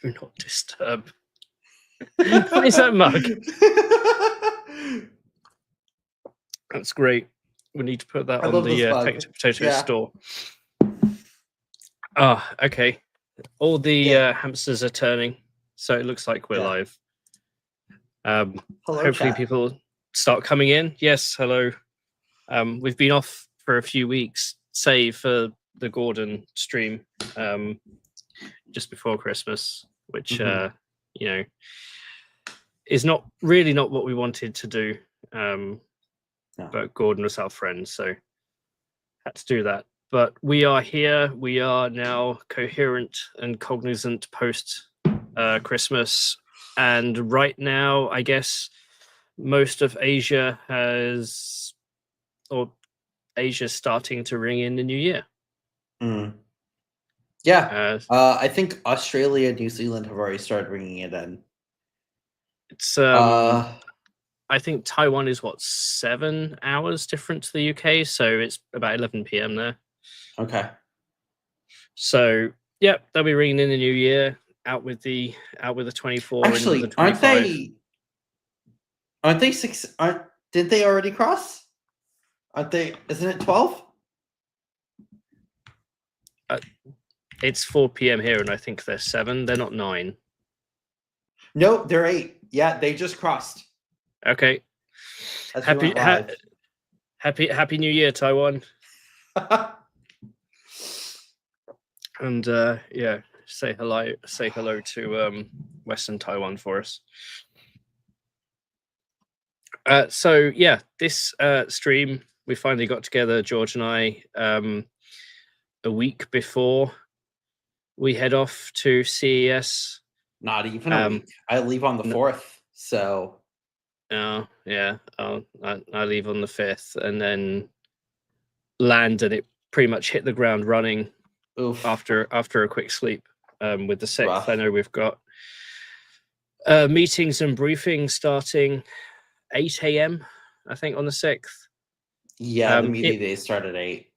Do not disturb. What is that mug? That's great. We need to put that on the TechTechPotato store. Ah, okay. All the hamsters are turning, so it looks like we're live. Hello, hopefully chat. people start coming in. Yes, hello. We've been off for a few weeks, save for the Gordon stream just before Christmas, which you know, is not what we wanted to do. No. But Gordon was our friend, so had to do that. But we are here. We are now coherent and cognizant post Christmas, and right now, I guess most of Asia Asia's starting to ring in the new year. Yeah, I think Australia, New Zealand have already started ringing it in. It's I think Taiwan is 7 hours different to the UK, so it's about 11 p.m. there. Okay. So yeah, they'll be ringing in the new year. Out with the 24. Actually, and the 25. Aren't they 6? Didn't they already cross? Aren't they? Isn't it 12? It's 4 p.m. here, and I think they're 7. They're not 9. No, they're 8. Yeah, they just crossed. Okay. Happy New Year, Taiwan. And yeah, say hello to Western Taiwan for us. So yeah, this stream we finally got together, George and I, a week before we head off to CES. Not even a week. I leave on the 4th, so. Oh yeah, I leave on the 5th and then land, and it pretty much hit the ground running. Oof. After a quick sleep with the 6th. Rough. I know we've got meetings and briefings starting 8 a.m. I think on the 6th. Yeah, the media days start at 8.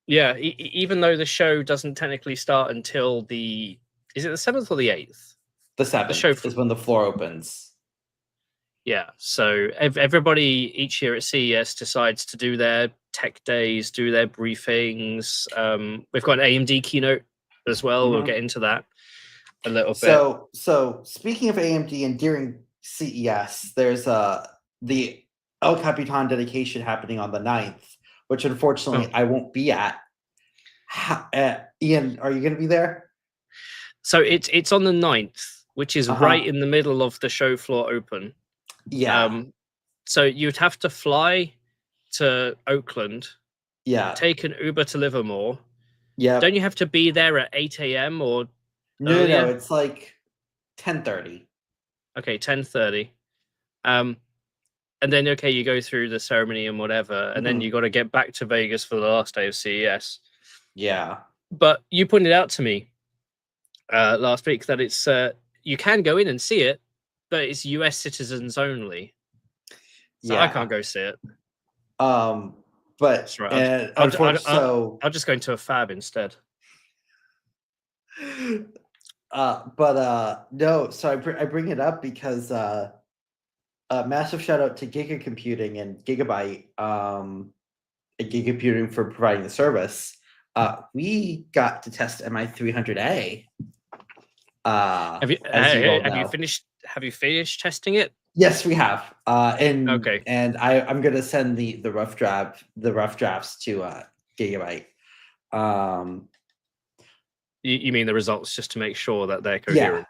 Yeah, even though the show doesn't technically start until is it the 7th or the 8th? The 7th the show is when the floor opens. Yeah, so everybody each year at CES decides to do their tech days, do their briefings. We've got an AMD keynote as well. We'll get into that a little bit. So speaking of AMD and during CES, there's the El Capitan dedication happening on the 9th, which unfortunately I won't be at. Ian, are you going to be there? So it's on the 9th, which is right in the middle of the show floor open. Yeah. So you'd have to fly to Oakland. Yeah. Take an Uber to Livermore. Yeah. Don't you have to be there at 8 a.m. or no? It's like 10:30. Okay, 10:30. And then you go through the ceremony and whatever, and then you got to get back to Vegas for the last day of CES. Yeah. But you pointed out to me last week that it's you can go in and see it, but it's US citizens only. So I can't go see it. But that's right. I'll just go into a fab instead. No, so I bring it up because massive shout out to Giga Computing and Gigabyte, Giga Computing for providing the service. We got to test MI300A. Have you finished testing it? Yes, we have. And I'm gonna send the rough drafts to Gigabyte. You mean the results, just to make sure that they're coherent?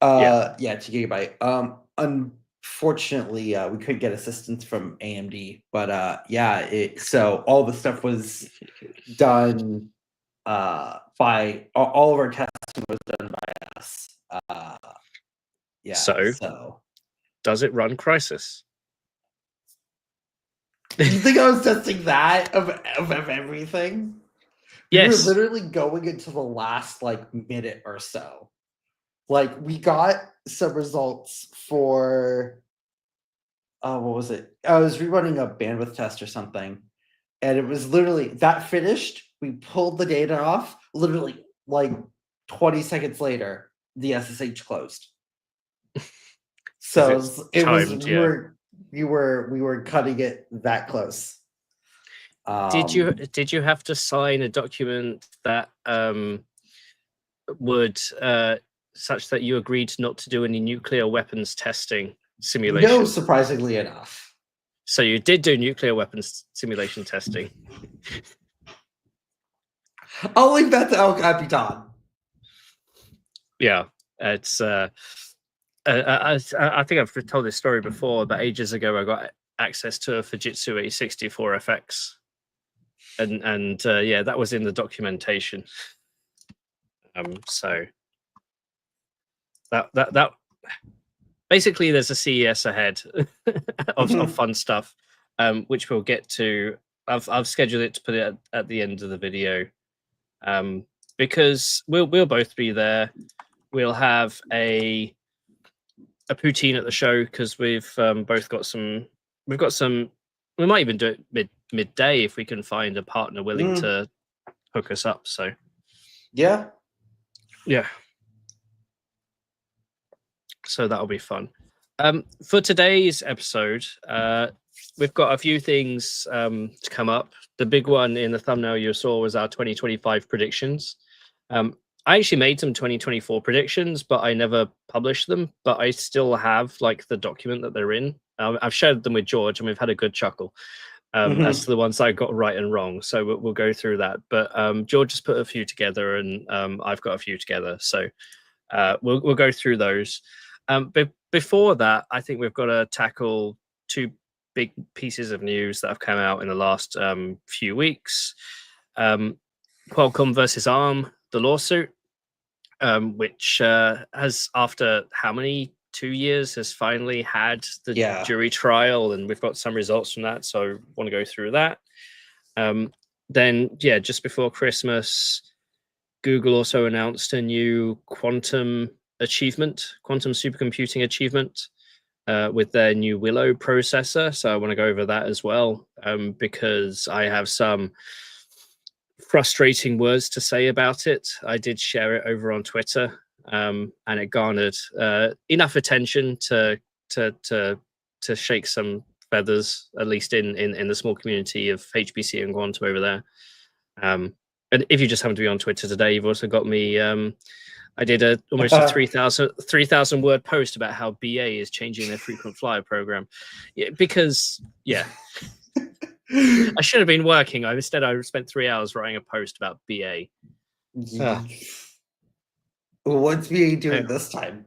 Yeah, to Gigabyte. Unfortunately, we couldn't get assistance from AMD, but so all the stuff was done by all of our testing was done by us. So does it run Crisis? You think I was testing that of everything? Yes. We were literally going into the last minute or so. We got some results for what was it? I was rerunning a bandwidth test or something, and it was literally that finished. We pulled the data off literally 20 seconds later. the SSH closed. So it timed, was we were cutting it that close. Did you have to sign a document that would such that you agreed not to do any nuclear weapons testing simulation? No, surprisingly enough. So you did do nuclear weapons simulation testing. I'll leave that to El Capitan. Yeah, it's. I think I've told this story before, but ages ago I got access to a Fujitsu 864FX, and yeah, that was in the documentation. So that basically there's a CES ahead of fun stuff, which we'll get to. I've scheduled it to put it at the end of the video, because we'll both be there. We'll have a Poutine at the show because we've both got some. We've got some. We might even do it midday if we can find a partner willing to hook us up. So yeah. So that'll be fun. For today's episode, we've got a few things to come up. The big one in the thumbnail you saw was our 2025 predictions. I actually made some 2024 predictions, but I never published them. But I still have like the document that they're in. I've shared them with George, and we've had a good chuckle as to the ones I got right and wrong. So we'll go through that. But George has put a few together, and I've got a few together. So we'll go through those. But before that, I think we've got to tackle two big pieces of news that have come out in the last few weeks. Qualcomm versus ARM, the lawsuit, which has, after how many 2 years, has finally had the jury trial, and we've got some results from that. So I want to go through that. Then, just before Christmas, Google also announced a new quantum supercomputing achievement with their new Willow processor. So I want to go over that as well, because I have some frustrating words to say about it. I did share it over on Twitter, and it garnered enough attention to shake some feathers, at least in the small community of HPC and quantum over there. And if you just happen to be on Twitter today, you've also got me. I did almost a 3,000 word post about how BA is changing their frequent flyer program. Because I should have been working. Instead, I spent 3 hours writing a post about BA. What's BA doing this time?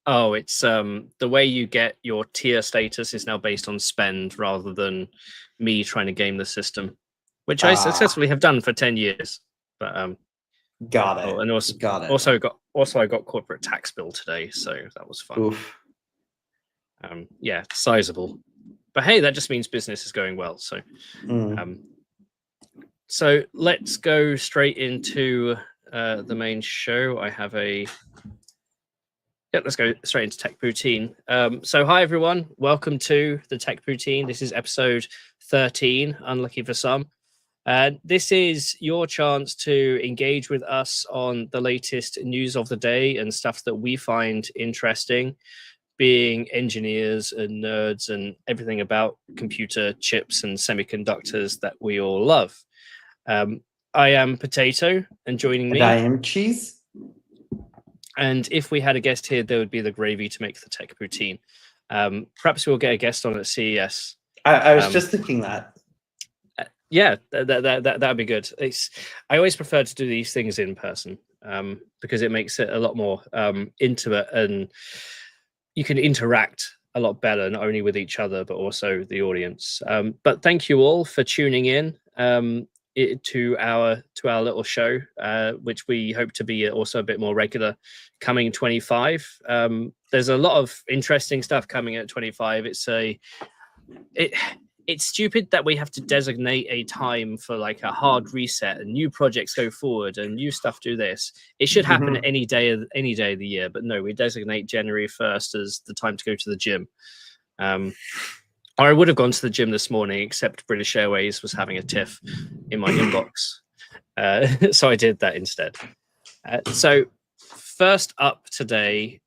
Oh, it's the way you get your tier status is now based on spend rather than me trying to game the system, which I successfully have done for 10 years. But got it. And also got it. Also I got corporate tax bill today, so that was fun. Oof. Sizable. But hey, that just means business is going well. So so let's go straight into the main show. I have let's go straight into Tech Poutine. So hi everyone, welcome to the Tech Poutine. This is episode 13, unlucky for some. This is your chance to engage with us on the latest news of the day and stuff that we find interesting, being engineers and nerds and everything about computer chips and semiconductors that we all love. I am Potato, and joining me... And I am Cheese. And if we had a guest here, there would be the gravy to make the Tech Poutine. Perhaps we'll get a guest on at CES. I was just thinking that. Yeah, that'd be good. I always prefer to do these things in person because it makes it a lot more intimate, and you can interact a lot better, not only with each other but also the audience. But thank you all for tuning in to our little show, which we hope to be also a bit more regular coming 25. There's a lot of interesting stuff coming at 25. It's stupid that we have to designate a time for like a hard reset and new projects go forward and new stuff do this. It should happen any day of the year, but no, we designate January 1st as the time to go to the gym. Or I would have gone to the gym this morning, except British Airways was having a tiff in my inbox. So I did that instead. So first up today,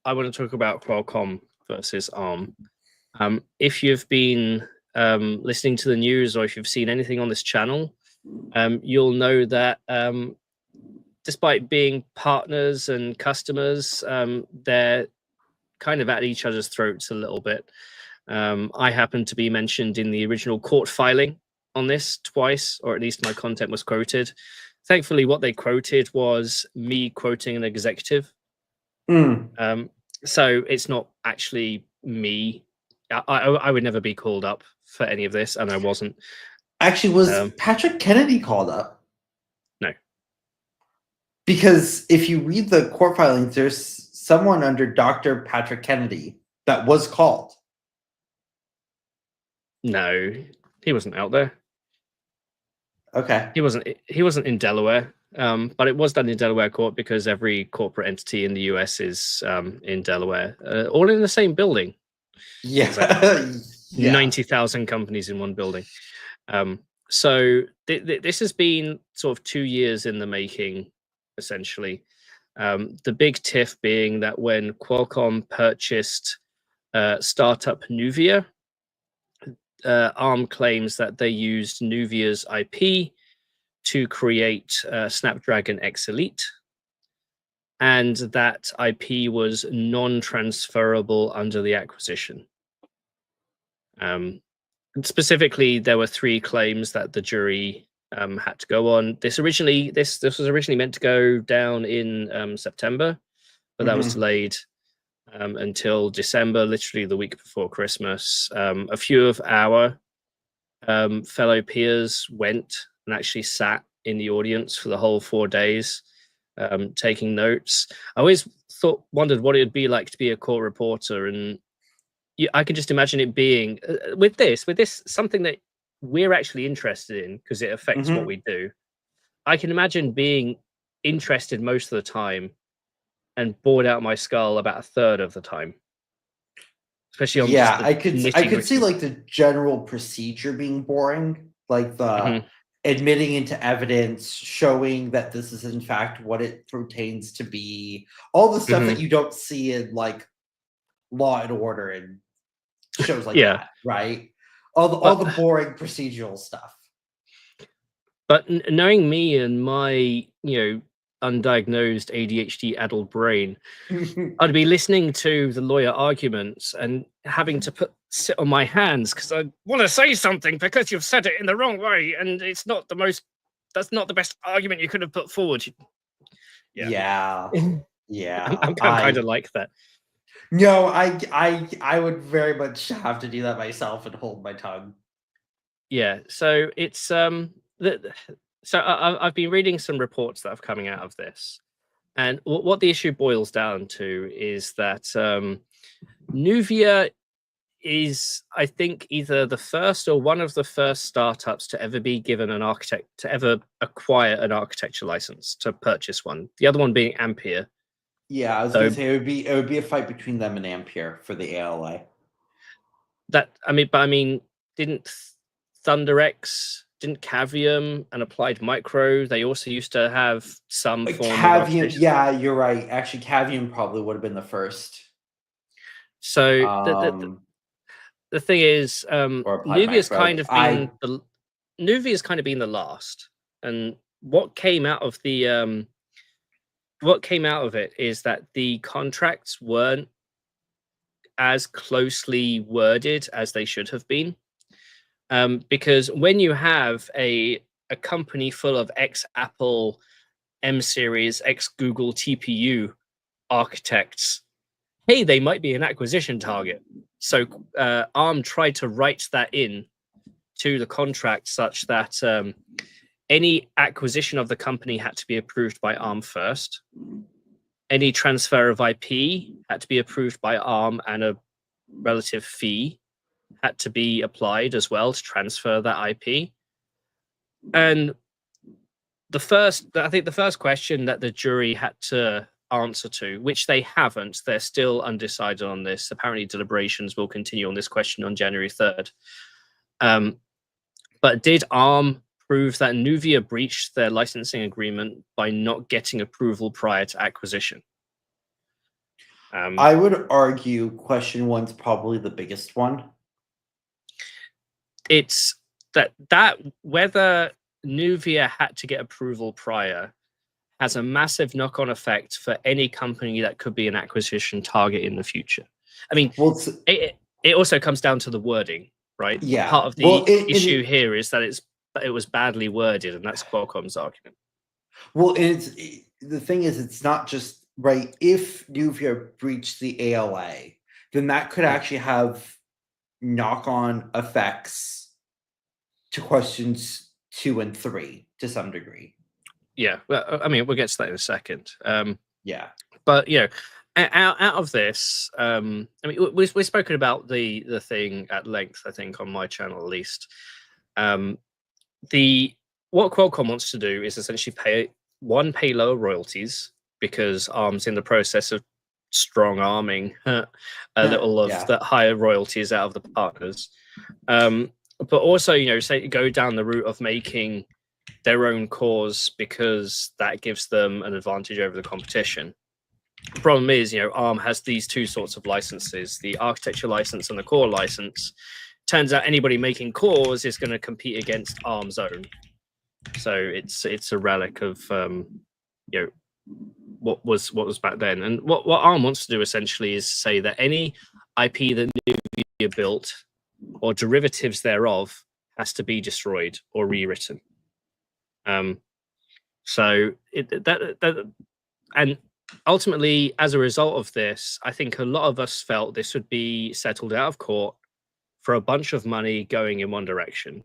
I want to talk about Qualcomm versus ARM. If you've been listening to the news or if you've seen anything on this channel, you'll know that despite being partners and customers, they're kind of at each other's throats a little bit. I happen to be mentioned in the original court filing on this twice, or at least my content was quoted. Thankfully, what they quoted was me quoting an executive. So it's not actually me. I would never be called up for any of this, and I wasn't. Actually, was Patrick Kennedy called up? No. Because if you read the court filings, there's someone under Dr. Patrick Kennedy that was called. No, he wasn't out there. Okay. He wasn't in Delaware. But it was done in Delaware court because every corporate entity in the US is in Delaware, all in the same building. Yeah. 90,000 companies in one building. So this has been sort of 2 years in the making, essentially. The big tiff being that when Qualcomm purchased startup Nuvia, ARM claims that they used Nuvia's IP to create Snapdragon X Elite, and that IP was non-transferable under the acquisition. Specifically, there were 3 claims that the jury had to go on. This was originally meant to go down in September, but that was delayed until December, literally the week before Christmas. A few of our fellow peers went and actually sat in the audience for the whole 4 days, taking notes. I always wondered what it would be like to be a court reporter, and I can just imagine it being with this something that we're actually interested in because it affects what we do. I can imagine being interested most of the time and bored out my skull about a third of the time. Especially on I could see like the general procedure being boring, like the admitting into evidence, showing that this is in fact what it pertains to be, all the stuff that you don't see in like Law and Order and shows like that, right? All the boring procedural stuff. But knowing me and my, undiagnosed ADHD addled brain, I'd be listening to the lawyer arguments and having to sit on my hands because I want to say something because you've said it in the wrong way and it's not that's not the best argument you could have put forward. Yeah. I'm kind of like that. No, I would very much have to do that myself and hold my tongue. Yeah, so it's so I've been reading some reports that are coming out of this, and what the issue boils down to is that Nuvia is, I think, either the first or one of the first startups to ever be given to ever acquire an architecture license to purchase one. The other one being Ampere. Yeah, I was going to say it would be a fight between them and Ampere for the ALA. Didn't ThunderX, didn't Cavium and Applied Micro, they also used to have some form of Cavium? Yeah, you're right. Actually, Cavium probably would have been the first. So the thing is, Nuvia's kind of been the last, and what came out of it is that the contracts weren't as closely worded as they should have been. Because when you have a company full of ex-Apple, M-series, ex-Google TPU architects, hey, they might be an acquisition target. So ARM tried to write that in to the contract such that any acquisition of the company had to be approved by ARM first. Any transfer of IP had to be approved by ARM, and a relative fee had to be applied as well to transfer that IP. And the first question that the jury had to answer to, which they haven't, they're still undecided on this. Apparently deliberations will continue on this question on January 3rd. But did ARM prove that Nuvia breached their licensing agreement by not getting approval prior to acquisition? I would argue question one's probably the biggest one. It's that whether Nuvia had to get approval prior has a massive knock-on effect for any company that could be an acquisition target in the future. I mean, Well, it also comes down to the wording, right? Yeah. Part of the issue here is that it was badly worded, and that's Qualcomm's argument. Well, the thing is, it's not just right. If Nuvia breached the ALA, then that could actually have knock-on effects to questions 2 and 3 to some degree. Yeah, well, I mean, we'll get to that in a second. Yeah, but out of this, I mean, we've spoken about the thing at length, I think, on my channel at least. What Qualcomm wants to do is essentially pay lower royalties because ARM's in the process of strong arming a little of the higher royalties out of the partners. But also, say go down the route of making their own cores because that gives them an advantage over the competition. The problem is, ARM has these two sorts of licenses, the architecture license and the core license. Turns out anybody making cores is going to compete against ARM's own. So it's a relic of what was back then. And what ARM wants to do essentially is say that any IP that Nuvia built or derivatives thereof has to be destroyed or rewritten. And ultimately, as a result of this, I think a lot of us felt this would be settled out of court for a bunch of money going in one direction,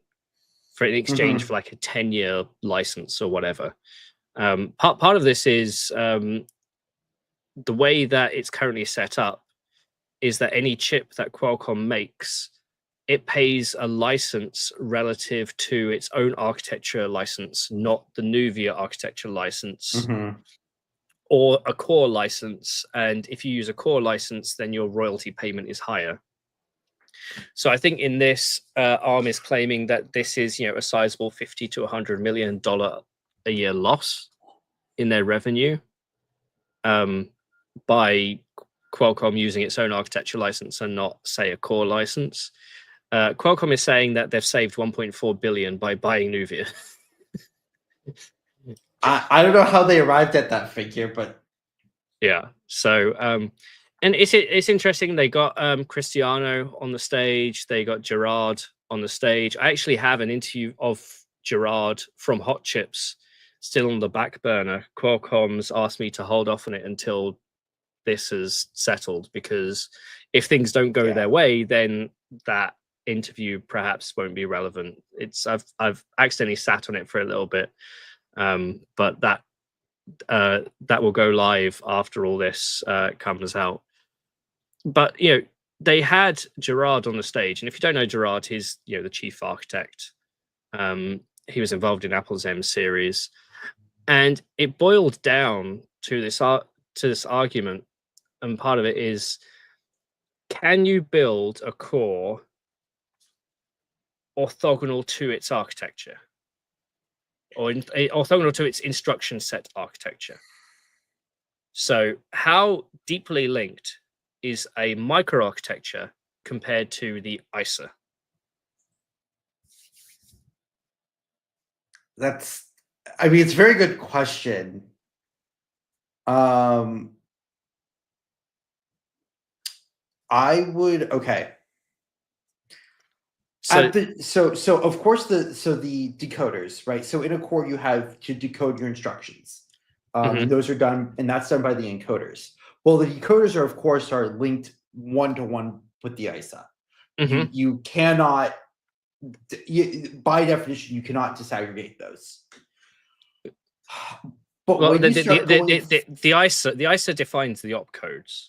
for in exchange for like a 10-year license or whatever. Part of this is the way that it's currently set up is that any chip that Qualcomm makes, it pays a license relative to its own architecture license, not the Nuvia architecture license, or a core license. And if you use a core license, then your royalty payment is higher. So I think in this, ARM is claiming that this is, a sizable $50 to $100 million a year loss in their revenue by Qualcomm using its own architecture license and not, say, a core license. Qualcomm is saying that they've saved $1.4 billion by buying Nuvia. I don't know how they arrived at that figure, but yeah. So and it's interesting. They got Cristiano on the stage. They got Gerard on the stage. I actually have an interview of Gerard from Hot Chips still on the back burner. Qualcomm's asked me to hold off on it until this is settled, because if things don't go their way, then that interview perhaps won't be relevant. I've accidentally sat on it for a little bit, but that will go live after all this comes out. But they had Gerard on the stage, and if you don't know Gerard, he's the chief architect. He was involved in Apple's M series, and it boiled down to this argument, and part of it is, can you build a core orthogonal to its architecture, or orthogonal to its instruction set architecture? So how deeply linked is a microarchitecture compared to the ISA? it's a very good question. I would So of course the decoders, right? So in a core you have to decode your instructions. Those are done, and that's done by the encoders. Well, the decoders are linked one-to-one with the ISA. You cannot, by definition, you cannot disaggregate those. But well, when the ISA defines the opcodes.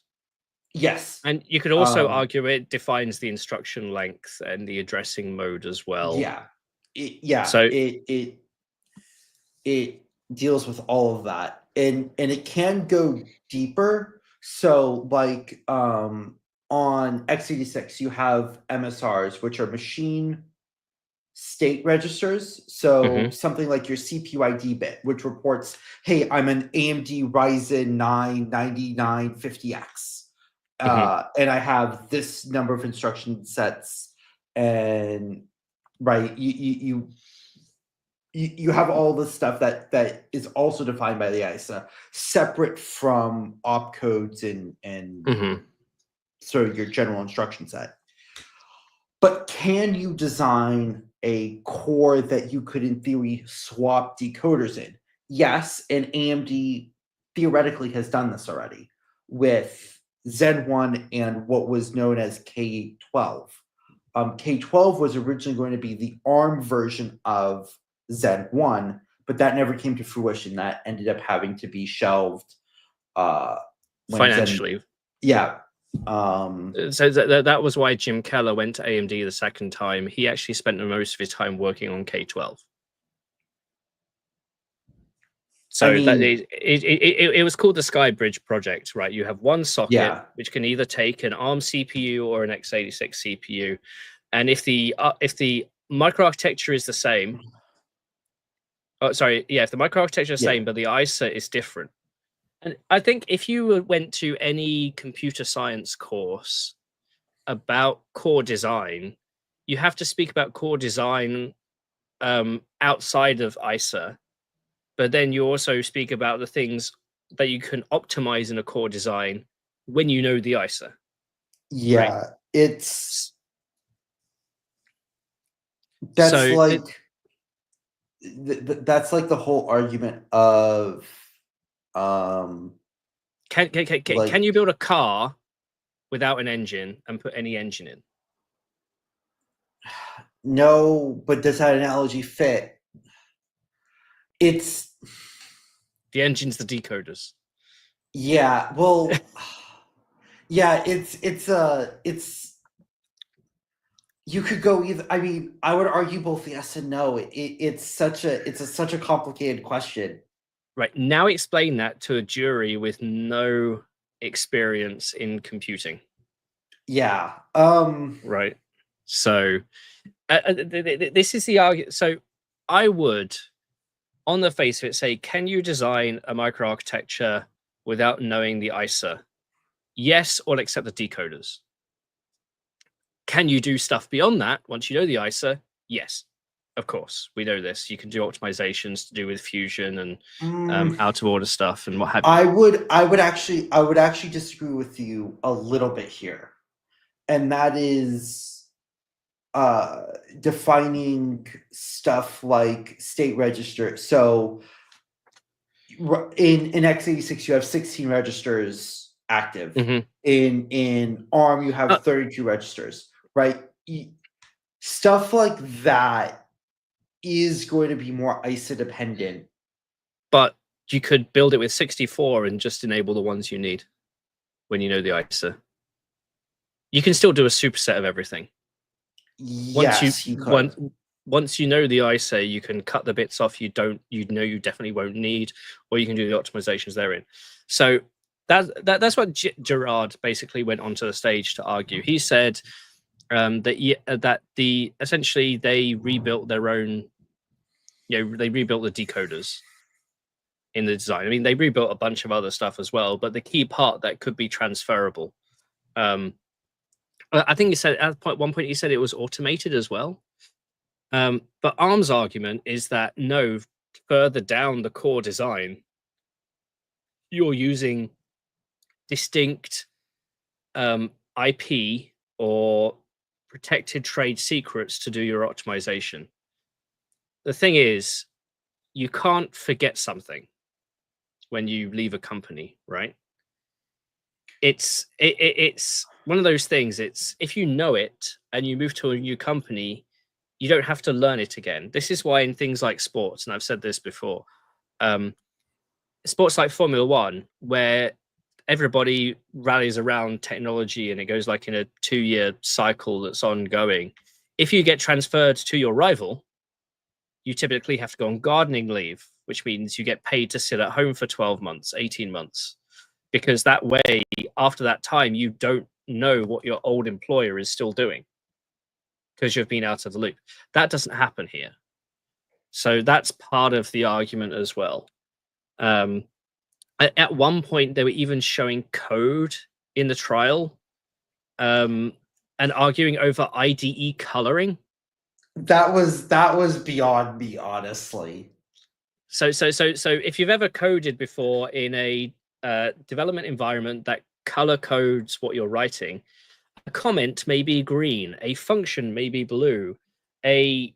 Yes, and you could also argue it defines the instruction length and the addressing mode as well. So it deals with all of that, and it can go deeper. So like on x86 you have MSRs, which are machine state registers. So something like your CPU ID bit, which reports, hey, I'm an AMD Ryzen 9 9950X. and I have this number of instruction sets, and right, you have all this stuff that is also defined by the ISA, separate from opcodes and sort of your general instruction set. But can you design a core that you could, in theory, swap decoders in? Yes, and AMD theoretically has done this already with Zen1 and what was known as K12. K12 was originally going to be the ARM version of Zen1, but that never came to fruition. That ended up having to be shelved financially. So that was why Jim Keller went to AMD the second time. He actually spent most of his time working on K12. So it was called the Skybridge project, right? You have one socket which can either take an ARM CPU or an x86 CPU, and if the microarchitecture is the same, if the microarchitecture is the same, but the ISA is different. And I think if you went to any computer science course about core design, you have to speak about core design outside of ISA, but then you also speak about the things that you can optimize in a core design when you know the ISA. Yeah, right? That's like the whole argument of can you build a car without an engine and put any engine in? No, but does that analogy fit? It's the engine's the decoders. Yeah, well, yeah, it's you could go either. I mean, I would argue both yes and no. It's such a complicated question. Right, now explain that to a jury with no experience in computing. Yeah. Right. So this is the argument. So I would, on the face of it, say, can you design a microarchitecture without knowing the ISA? Yes, or accept the decoders. Can you do stuff beyond that once you know the ISA? Yes. Of course, we know this. You can do optimizations to do with fusion and out of order stuff and what have you. I would actually disagree with you a little bit here, and that is defining stuff like state register. So in x86 you have 16 registers active. In ARM you have 32 registers, right? Stuff like that is going to be more ISA dependent. But you could build it with 64 and just enable the ones you need when you know the ISA. You can still do a superset of everything. Yes, you could. Once you know the ISA, you can cut the bits off you definitely won't need, or you can do the optimizations therein. So that's what Gerard basically went onto the stage to argue. He said that essentially they rebuilt their own, they rebuilt the decoders in the design. I mean, they rebuilt a bunch of other stuff as well, but the key part that could be transferable. I think he said at one point he said it was automated as well. But ARM's argument is that no, further down the core design, you're using distinct IP or protected trade secrets to do your optimization. The thing is, you can't forget something when you leave a company, right? It's one of those things. It's if you know it and you move to a new company, you don't have to learn it again. This is why in things like sports, and I've said this before, sports like Formula One, where everybody rallies around technology and it goes like in a 2-year cycle that's ongoing. If you get transferred to your rival, you typically have to go on gardening leave, which means you get paid to sit at home for 12 months, 18 months. Because that way, after that time, you don't know what your old employer is still doing because you've been out of the loop. That doesn't happen here. So that's part of the argument as well. At one point, they were even showing code in the trial, and arguing over IDE coloring. That was beyond me, honestly. So if you've ever coded before in a development environment that color codes what you're writing, a comment may be green, a function may be blue, a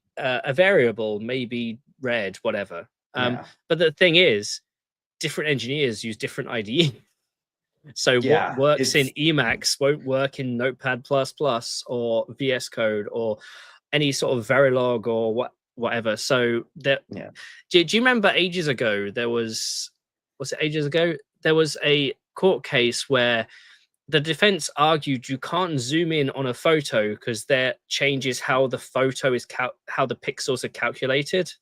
variable may be red, whatever. But the thing is, different engineers use different IDE. So what works in Emacs won't work in Notepad++ or VS Code or any sort of Verilog or whatever. So that, do you remember ages ago there was a court case where the defense argued you can't zoom in on a photo because that changes how the photo is how the pixels are calculated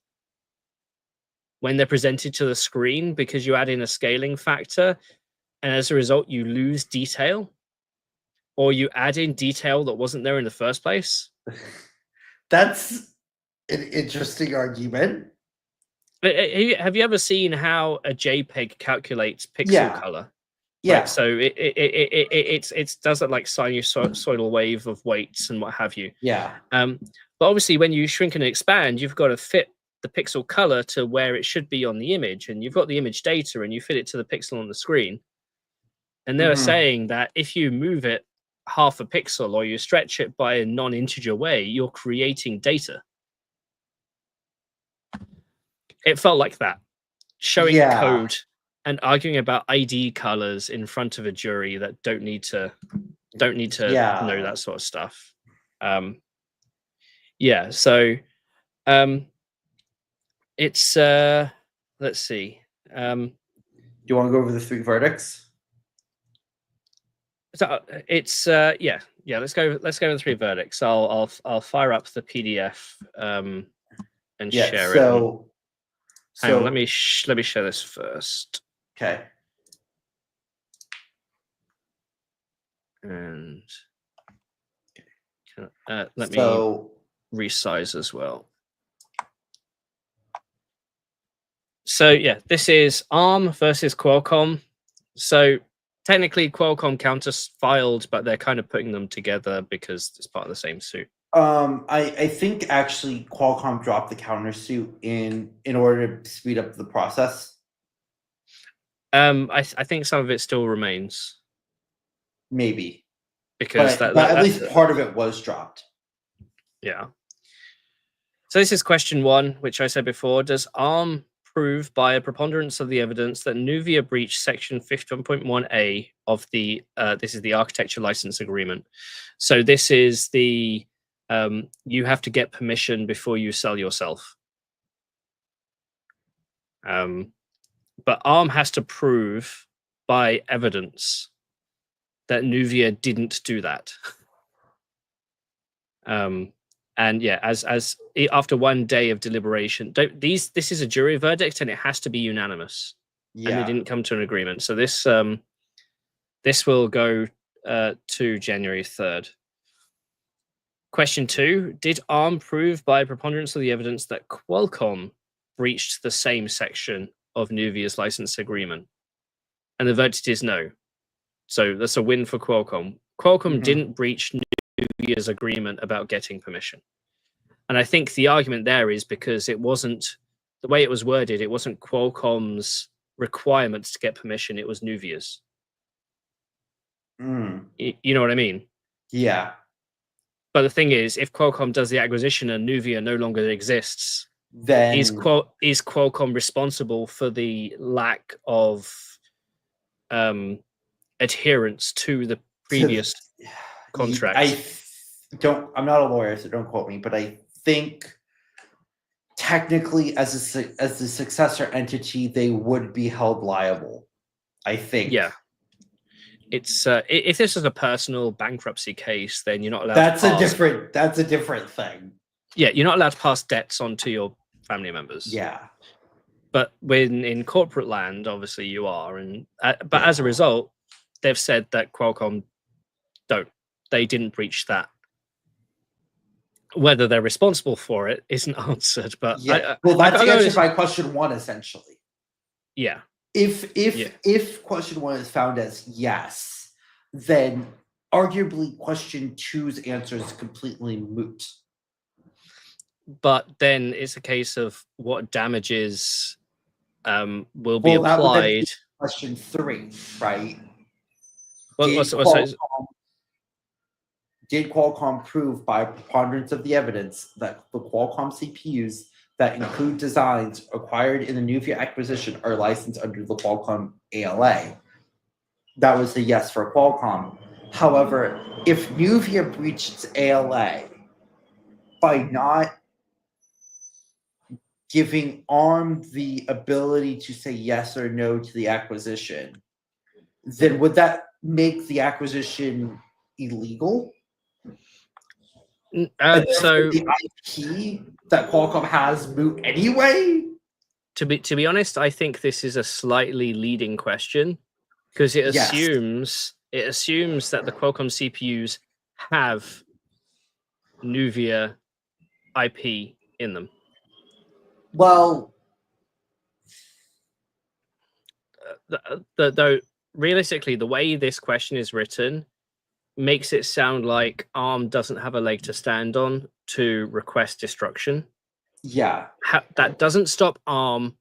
when they're presented to the screen, because you add in a scaling factor, and as a result you lose detail, or you add in detail that wasn't there in the first place. That's an interesting argument. Have you ever seen how a JPEG calculates pixel color? Yeah. Like, so it does it like sinusoidal wave of weights and what have you. Yeah. But obviously when you shrink and expand, you've got to fit the pixel color to where it should be on the image, and you've got the image data and you fit it to the pixel on the screen. And they were saying that if you move it half a pixel or you stretch it by a non-integer way, you're creating data. It felt like that, showing code and arguing about ID colors in front of a jury that don't need to know that sort of stuff. So it's let's see. Do you want to go over the 3 verdicts? So it's let's go with the 3 verdicts. I'll fire up the PDF and share it. Hang on, let me share this first. Okay. And let me resize as well. So yeah, this is ARM versus Qualcomm. So technically Qualcomm counter-filed, but they're kind of putting them together because it's part of the same suit. I think actually Qualcomm dropped the countersuit in order to speed up the process. I think some of it still remains. Maybe. Because but at least part of it was dropped. Yeah. So this is question 1, which I said before. Does ARM prove by a preponderance of the evidence that Nuvia breached section 51.1a of the this is the architecture license agreement? So this is the you have to get permission before you sell yourself. But ARM has to prove by evidence that Nuvia didn't do that. And yeah, as after 1 day of deliberation, this is a jury verdict and it has to be unanimous. Yeah. And they didn't come to an agreement. So this this will go to January 3rd. Question 2, did ARM prove by preponderance of the evidence that Qualcomm breached the same section of Nuvia's license agreement? And the verdict is no. So that's a win for Qualcomm. Qualcomm didn't breach Nuvia's agreement about getting permission. And I think the argument there is because it wasn't, the way it was worded, it wasn't Qualcomm's requirements to get permission, it was Nuvia's. You know what I mean? Yeah. But the thing is, if Qualcomm does the acquisition and Nuvia no longer exists, then is Qualcomm responsible for the lack of adherence to the previous contract? I'm not a lawyer, so don't quote me, but I think technically as the successor entity, they would be held liable. I think. Yeah. It's if this is a personal bankruptcy case, then you're not allowed. That's a different thing. Yeah, you're not allowed to pass debts on to your family members. Yeah, but when in corporate land, obviously you are, and but as a result, they've said that Qualcomm they didn't breach that. Whether they're responsible for it isn't answered, but yeah, that's answered by question 1 essentially. Yeah. If question 1 is found as yes, then arguably question 2's answer is completely moot. But then it's a case of what damages will be Well, that would then be applied. question 3, right? Did Qualcomm prove by preponderance of the evidence that the Qualcomm CPUs that include designs acquired in the Nuvia acquisition are licensed under the Qualcomm ALA? That was a yes for Qualcomm. However, if Nuvia breached its ALA by not giving ARM the ability to say yes or no to the acquisition, then would that make the acquisition illegal? So the IP that Qualcomm has moot anyway? To be honest, I think this is a slightly leading question because it assumes that the Qualcomm CPUs have Nuvia IP in them. Well, though realistically, the way this question is written makes it sound like ARM doesn't have a leg to stand on to request destruction. Yeah. That doesn't stop ARM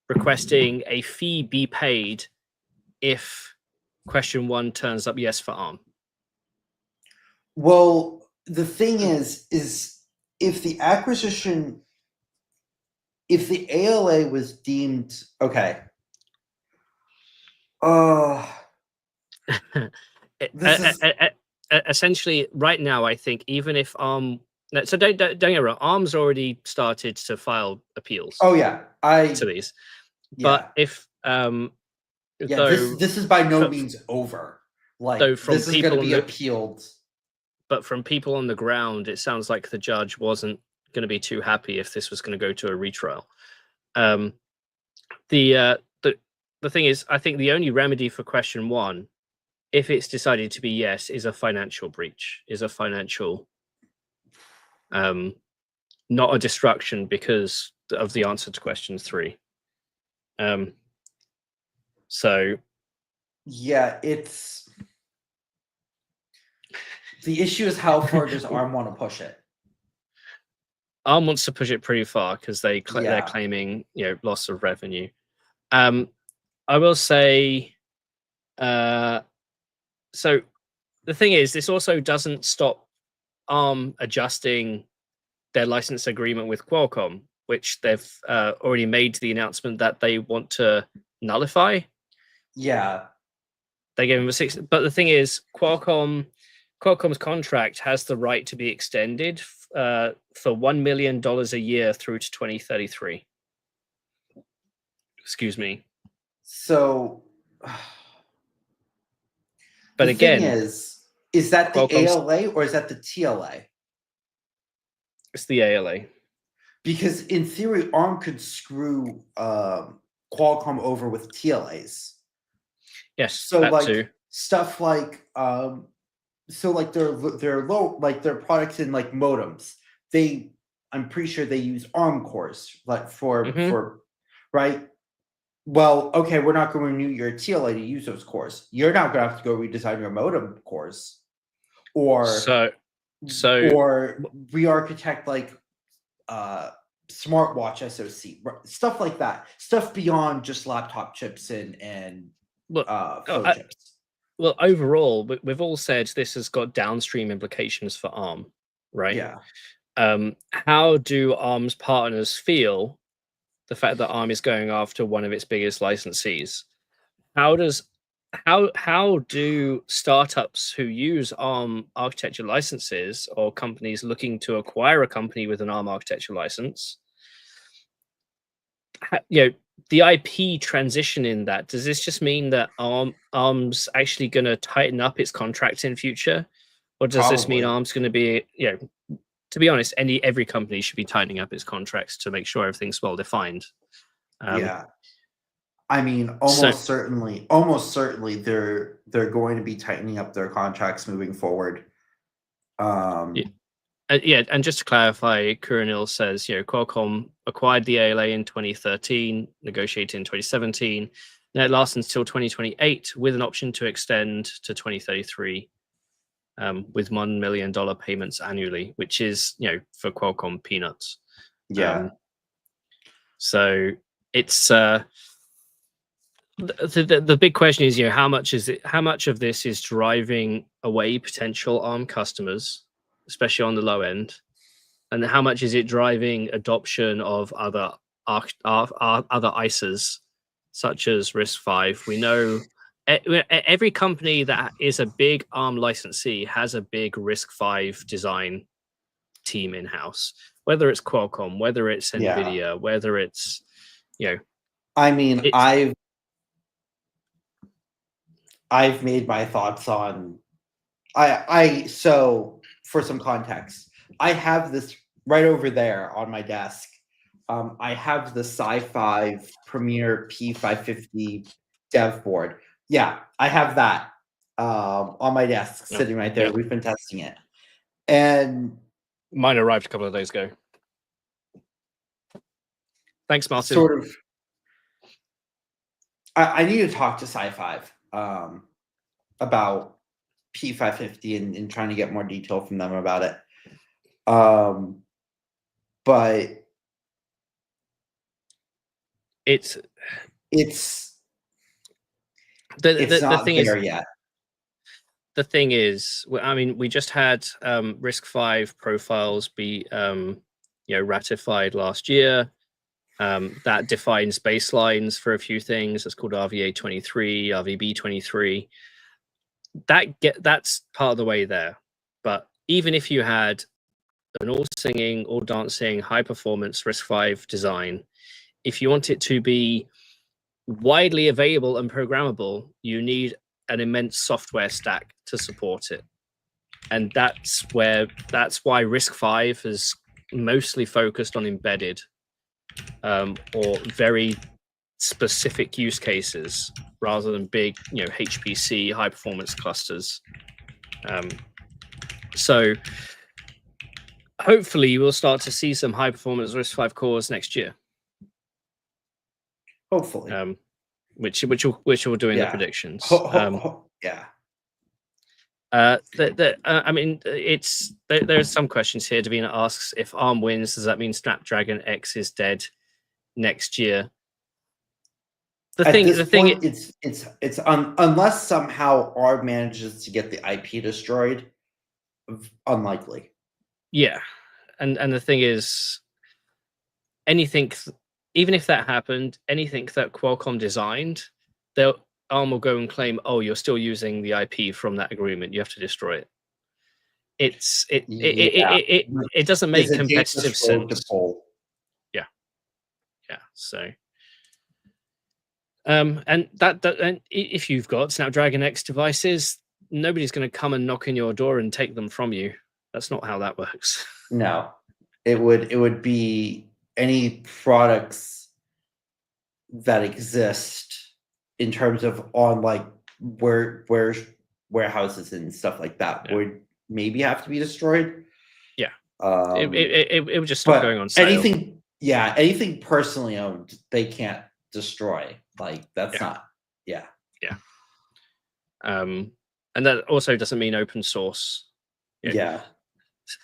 requesting a fee be paid if question 1 turns up yes for ARM. Well, the thing is if the acquisition, if the ALA was deemed okay. Essentially, right now, I think even if ARM, so don't get me wrong, ARM's already started to file appeals. Oh yeah, to these, but if this is by no means over. Like this is going to be appealed. But from people on the ground, it sounds like the judge wasn't going to be too happy if this was going to go to a retrial. The thing is, I think the only remedy for question 1, if it's decided to be yes, is a financial breach, is a financial, not a destruction because of the answer to question 3. So, yeah, it's the issue is how far does ARM want to push it? ARM wants to push it pretty far because they're claiming loss of revenue. I will say, so the thing is, this also doesn't stop ARM adjusting their license agreement with Qualcomm, which they've already made the announcement that they want to nullify. Yeah, they gave him a 6. But the thing is, Qualcomm's contract has the right to be extended for $1 million a year through to 2033. Excuse me. So, but again, is that the ALA or is that the TLA? It's the ALA. Because in theory, ARM could screw Qualcomm over with TLAs. Yes. So like stuff like so like their low, like their products in like modems, I'm pretty sure they use ARM cores like for right. Well, okay, we're not going to renew your TLA to use those cores. You're not going to have to go redesign your modem cores, or re-architect like smartwatch SoC, stuff like that. Stuff beyond just laptop chips and phone chips. Well, overall, we've all said this has got downstream implications for ARM, right? Yeah. How do ARM's partners feel? The fact that ARM is going after one of its biggest licensees. How do startups who use ARM architecture licenses or companies looking to acquire a company with an ARM architecture license, the IP transition in that, does this just mean that ARM's actually going to tighten up its contract in future? Or does this mean ARM's going to be, to be honest, every company should be tightening up its contracts to make sure everything's well defined. Yeah, I mean, almost certainly, they're going to be tightening up their contracts moving forward. And just to clarify, Kuranil says, Qualcomm acquired the ALA in 2013, negotiated in 2017. Now it lasts until 2028 with an option to extend to 2033 with $1 million payments annually, which is, for Qualcomm, peanuts. Yeah. So it's the big question is, how much of this is driving away potential ARM customers, especially on the low end, and how much is it driving adoption of other ISAs such as RISC-V? We know every company that is a big ARM licensee has a big RISC-V design team in-house, whether it's Qualcomm, whether it's Nvidia, whether it's, I mean, I've made my thoughts on so for some context, I have this right over there on my desk. I have the Zen5 Premier P550 dev board. Yeah, I have that on my desk sitting right there. We've been testing it. And mine arrived a couple of days ago. Thanks, Martin. Sort of. I need to talk to Zen5 about P550 and trying to get more detail from them about it. But it's not there yet. The thing is, I mean, we just had RISC-V profiles be ratified last year. That defines baselines for a few things. It's called RVA23, RVB23. That's part of the way there. But even if you had an all singing, all dancing, high performance RISC-V design, if you want it to be widely available and programmable, you need an immense software stack to support it. And that's why RISC-V is mostly focused on embedded or very specific use cases rather than big, HPC high performance clusters. So hopefully we'll start to see some high performance RISC-V cores next year. Hopefully. Which we're doing the predictions. Yeah. I mean, there's some questions here. Davina asks, if ARM wins, does that mean Snapdragon X is dead next year? It's unless somehow ARM manages to get the IP destroyed, unlikely. Yeah, and the thing is, anything, even if that happened, anything that Qualcomm designed, ARM will go and claim, oh, you're still using the IP from that agreement. You have to destroy it. It doesn't make competitive sense. Yeah. So, and if you've got Snapdragon X devices, nobody's going to come and knock on your door and take them from you. That's not how that works. No, it would be any products that exist in terms of on like warehouses and stuff like that would maybe have to be destroyed. Yeah, it would just stop going on sale. Anything personally owned, they can't destroy. Like that's not. Yeah. And that also doesn't mean open source. Yeah.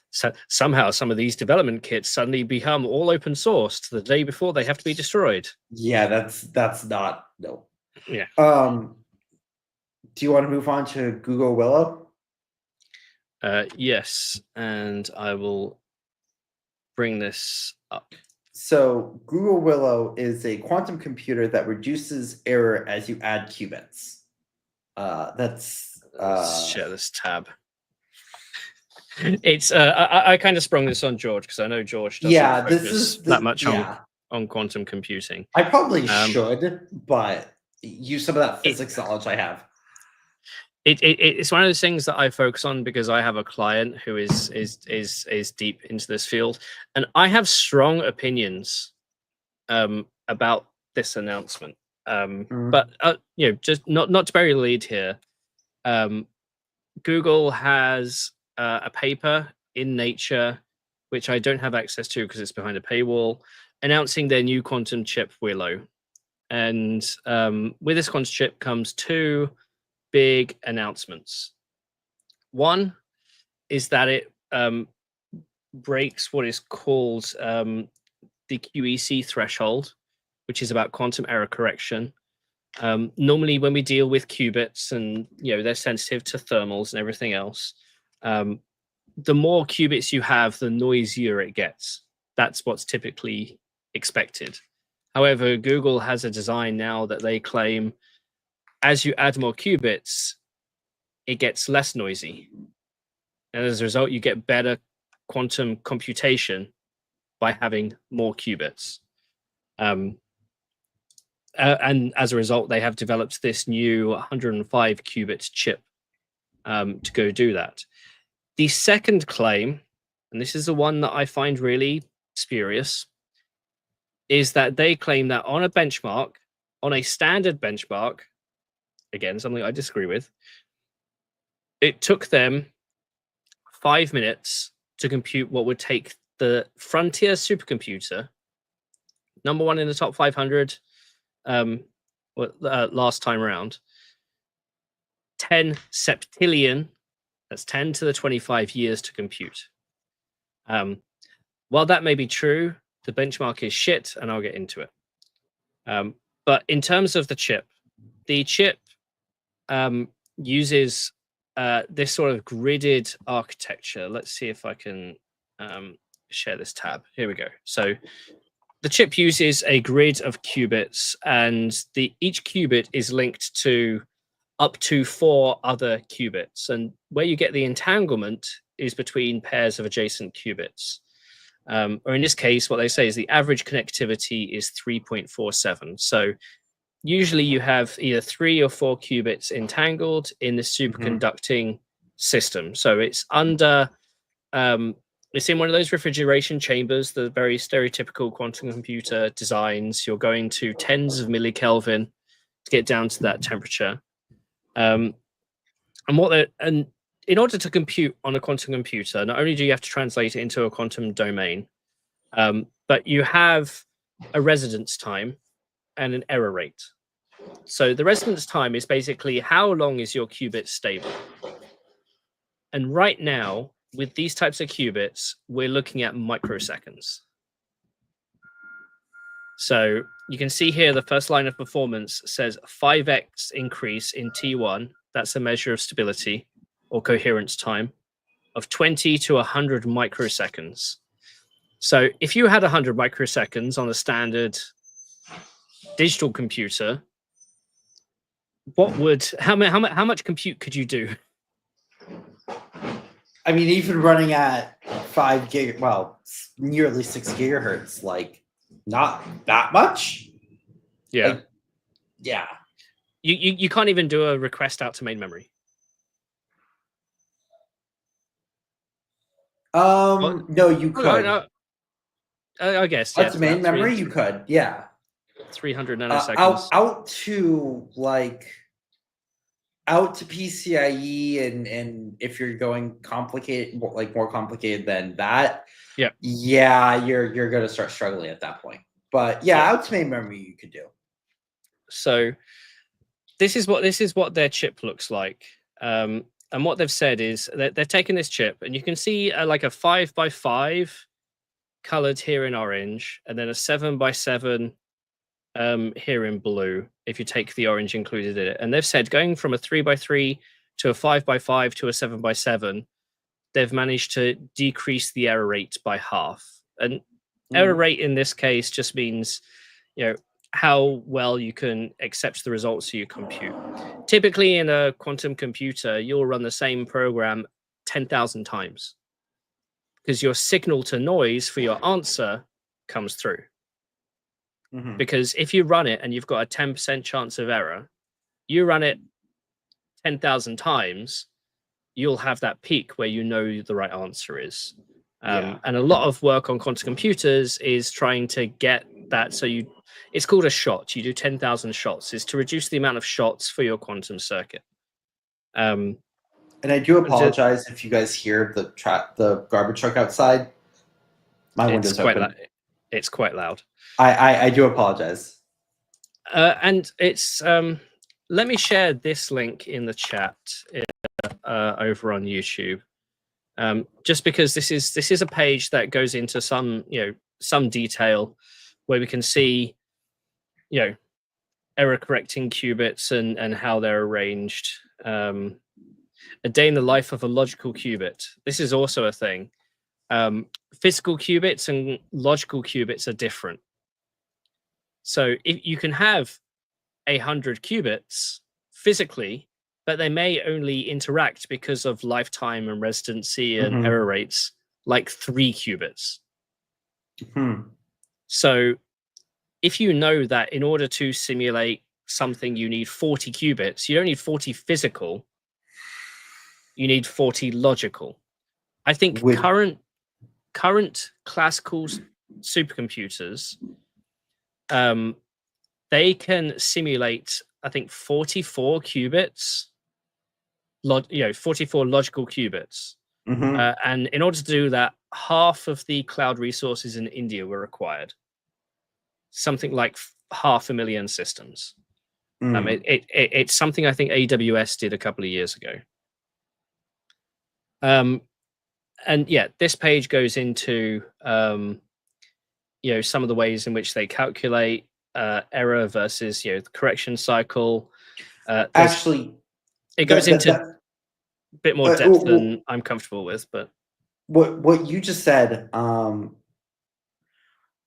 So somehow some of these development kits suddenly become all open sourced the day before they have to be destroyed. Yeah, that's not no. Yeah. Do you want to move on to Google Willow? Yes, and I will bring this up. So Google Willow is a quantum computer that reduces error as you add qubits. Let's share this tab. It's I kind of sprung this on George because I know George doesn't focus that much on quantum computing. I probably should, but use some of that physics knowledge I have. It's one of those things that I focus on because I have a client who is deep into this field, and I have strong opinions about this announcement. But just not to bury the lead here. Google has a paper in Nature, which I don't have access to because it's behind a paywall, announcing their new quantum chip Willow. And with this quantum chip comes two big announcements. One is that it breaks what is called the QEC threshold, which is about quantum error correction. Normally, when we deal with qubits, and they're sensitive to thermals and everything else, the more qubits you have, the noisier it gets. That's what's typically expected. However, Google has a design now that they claim as you add more qubits, it gets less noisy. And as a result, you get better quantum computation by having more qubits. And as a result, they have developed this new 105 qubit chip to go do that. The second claim, and this is the one that I find really spurious, is that they claim that on a benchmark, on a standard benchmark, again, something I disagree with, it took them 5 minutes to compute what would take the Frontier supercomputer, number one in the top 500 last time around, 10 septillion, that's 10 to the 25 years to compute. While that may be true, the benchmark is shit, and I'll get into it. But in terms of the chip uses this sort of gridded architecture. Let's see if I can share this tab. Here we go. So the chip uses a grid of qubits, and each qubit is linked to up to 4 other qubits. And where you get the entanglement is between pairs of adjacent qubits. Or in this case, what they say is the average connectivity is 3.47. So usually you have either 3 or 4 qubits entangled in the superconducting system. So it's under, it's in one of those refrigeration chambers, the very stereotypical quantum computer designs. You're going to tens of millikelvin to get down to that temperature. And in order to compute on a quantum computer, not only do you have to translate it into a quantum domain, but you have a residence time and an error rate. So the residence time is basically how long is your qubit stable. And right now, with these types of qubits, we're looking at microseconds. So you can see here the first line of performance says 5x increase in T1. That's a measure of stability or coherence time of 20 to 100 microseconds. So if you had 100 microseconds on a standard digital computer, how much compute could you do? I mean, even running at nearly 6 gigahertz, like not that much. Yeah. Like, yeah. You can't even do a request out to main memory. No, you could. I guess. That's main memory. You could, yeah. 300 nanoseconds. Out to PCIe, and if you're going complicated, more complicated than that, you're gonna start struggling at that point. But out to main memory you could do. So this is what their chip looks like. And what they've said is that they're taking this chip, and you can see like a 5x5 colored here in orange, and then a 7x7 here in blue, if you take the orange included in it. And they've said going from a 3x3 to a 5x5 to a 7x7, they've managed to decrease the error rate by half. And error rate in this case just means, how well you can accept the results you compute. Typically in a quantum computer, you'll run the same program 10,000 times because your signal to noise for your answer comes through. Because if you run it and you've got a 10% chance of error, you run it 10,000 times, you'll have that peak where you know the right answer is. And a lot of work on quantum computers is trying to get that. So it's called a shot. You do 10,000 shots, is to reduce the amount of shots for your quantum circuit. And I do apologize if you guys hear the garbage truck outside. My window's open. It's quite loud. I do apologize. And it's let me share this link in the chat over on YouTube, just because this is a page that goes into some detail where we can see error correcting qubits and how they're arranged. A day in the life of a logical qubit. This is also a thing. Physical qubits and logical qubits are different. So if you can have 100 qubits physically, but they may only interact because of lifetime and residency and error rates, like 3 qubits. So if you know that in order to simulate something, you need 40 qubits, you don't need 40 physical, you need 40 logical. I think current classical supercomputers, they can simulate, I think, 44 qubits, 44 logical qubits. And in order to do that, half of the cloud resources in India were required. Something like 500,000 systems. It's something I think AWS did a couple of years ago. And yeah, this page goes into some of the ways in which they calculate error versus the correction cycle. Actually, it goes into a bit more depth than I'm comfortable with. But what you just said,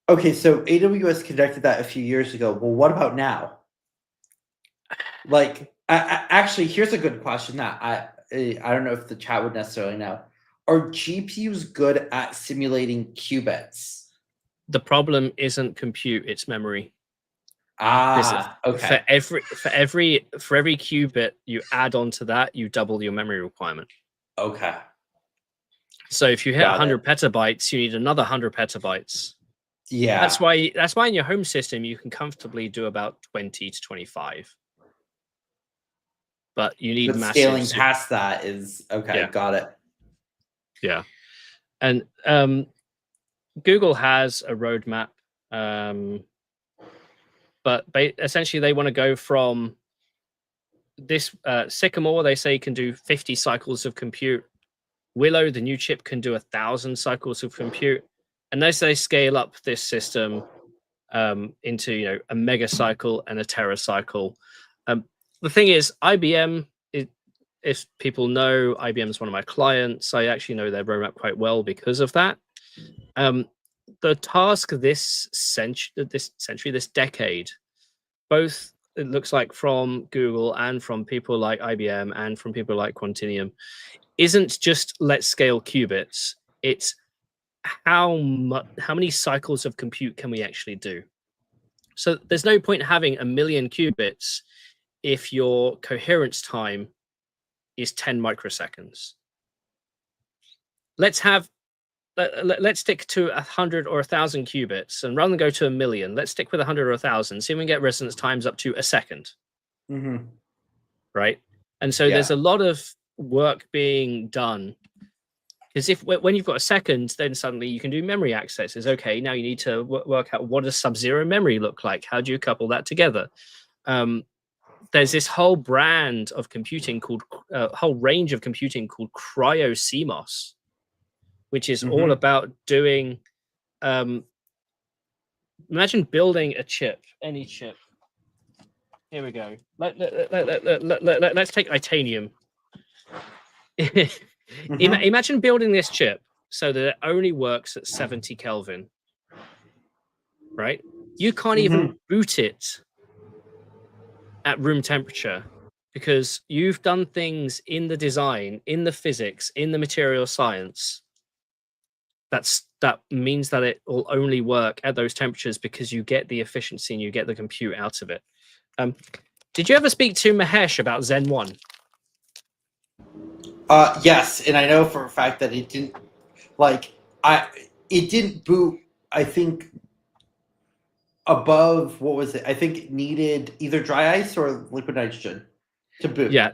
okay, so AWS conducted that a few years ago. Well, what about now? Like, actually, here's a good question that I don't know if the chat would necessarily know. Are GPUs good at simulating qubits? The problem isn't compute; it's memory. Okay. For every qubit you add onto that, you double your memory requirement. Okay. So if you hit 100 petabytes, you need another 100 petabytes. Yeah. That's why in your home system you can comfortably do about 20 to 25. But you need massive scaling past that is okay. Yeah. Got it. Yeah. And Google has a roadmap, but essentially they want to go from this Sycamore, they say, can do 50 cycles of compute. Willow, the new chip, can do 1,000 cycles of compute. And as they scale up this system into a mega cycle and a teracycle, the thing is, IBM, if people know, IBM is one of my clients. I actually know their roadmap quite well because of that. The task this decade, both it looks like from Google and from people like IBM and from people like Quantinuum, isn't just let's scale qubits. It's how many cycles of compute can we actually do? So there's no point having 1 million qubits if your coherence time is 10 microseconds. Let's stick to 100 or 1,000 qubits, and rather than go to 1 million, let's stick with 100 or 1,000. See if we can get resonance times up to a second. Right? And so there's a lot of work being done, because when you've got a second, then suddenly you can do memory accesses. Okay, now you need to work out what does sub-zero memory look like. How do you couple that together? There's this whole brand of computing called whole range of computing called cryo CMOS, which is all about doing. Imagine building a chip, any chip. Here we go. Let's take titanium. Imagine building this chip so that it only works at 70 Kelvin. Right? You can't even boot it at room temperature because you've done things in the design, in the physics, in the material science. That means that it will only work at those temperatures because you get the efficiency and you get the compute out of it. Did you ever speak to Mahesh about Zen1? Yes, and I know for a fact that it didn't it didn't boot, I think, above, what was it? I think it needed either dry ice or liquid nitrogen to boot. Yeah.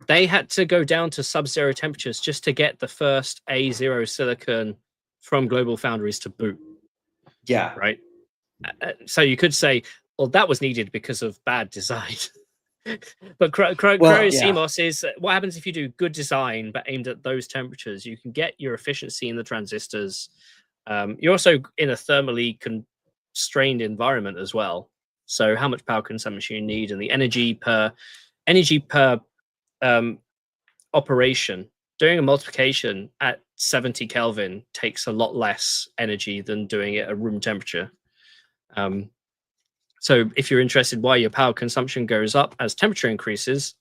They had to go down to sub-zero temperatures just to get the first A0 silicon from Global Foundries to boot. Yeah. Right. So you could say, Well, that was needed because of bad design. But CMOS is what happens if you do good design but aimed at those temperatures. You can get your efficiency in the transistors. You're also in a thermally constrained environment as well. So how much power consumption you need and the energy per operation. Doing a multiplication at 70 Kelvin takes a lot less energy than doing it at room temperature. So if you're interested why your power consumption goes up as temperature increases,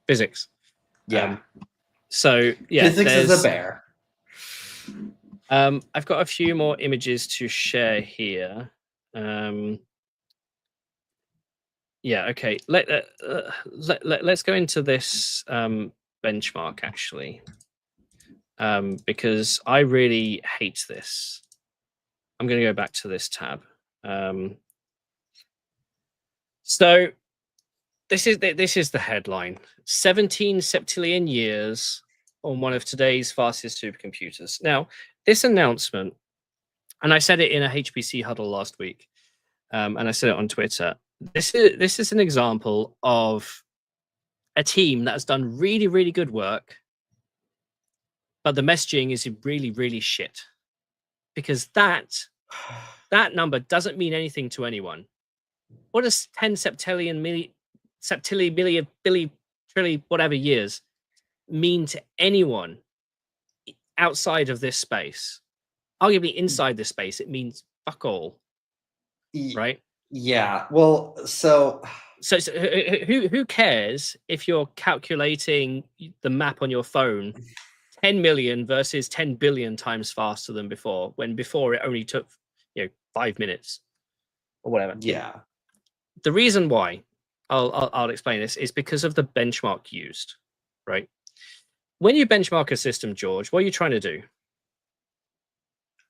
physics. Yeah. So yeah, physics is a bear. I've got a few more images to share here. Yeah, okay. Let's go into this benchmark actually, because I really hate this. I'm going to go back to this tab. So this is the headline: 17 septillion years on one of today's fastest supercomputers. Now, this announcement, and I said it in a HPC huddle last week, and I said it on Twitter. This is an example of a team that has done really, really good work, but the messaging is really, really shit, because that number doesn't mean anything to anyone. What does 10 septillion, trillion, whatever years mean to anyone outside of this space? Arguably inside this space, it means fuck all, right? Yeah. Well, so who cares if you're calculating the map on your phone 10 million versus 10 billion times faster than before, when before it only took 5 minutes or whatever? Yeah. The reason why I'll explain this is because of the benchmark used, right? When you benchmark a system, George, what are you trying to do?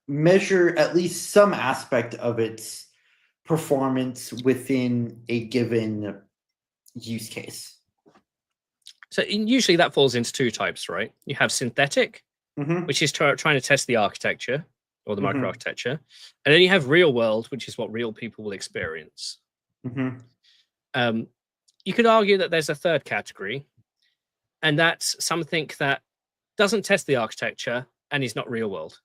Measure at least some aspect of its performance within a given use case. So usually that falls into two types, right? You have synthetic, which is trying to test the architecture or the microarchitecture, and then you have real world, which is what real people will experience. You could argue that there's a third category, and that's something that doesn't test the architecture and is not real world.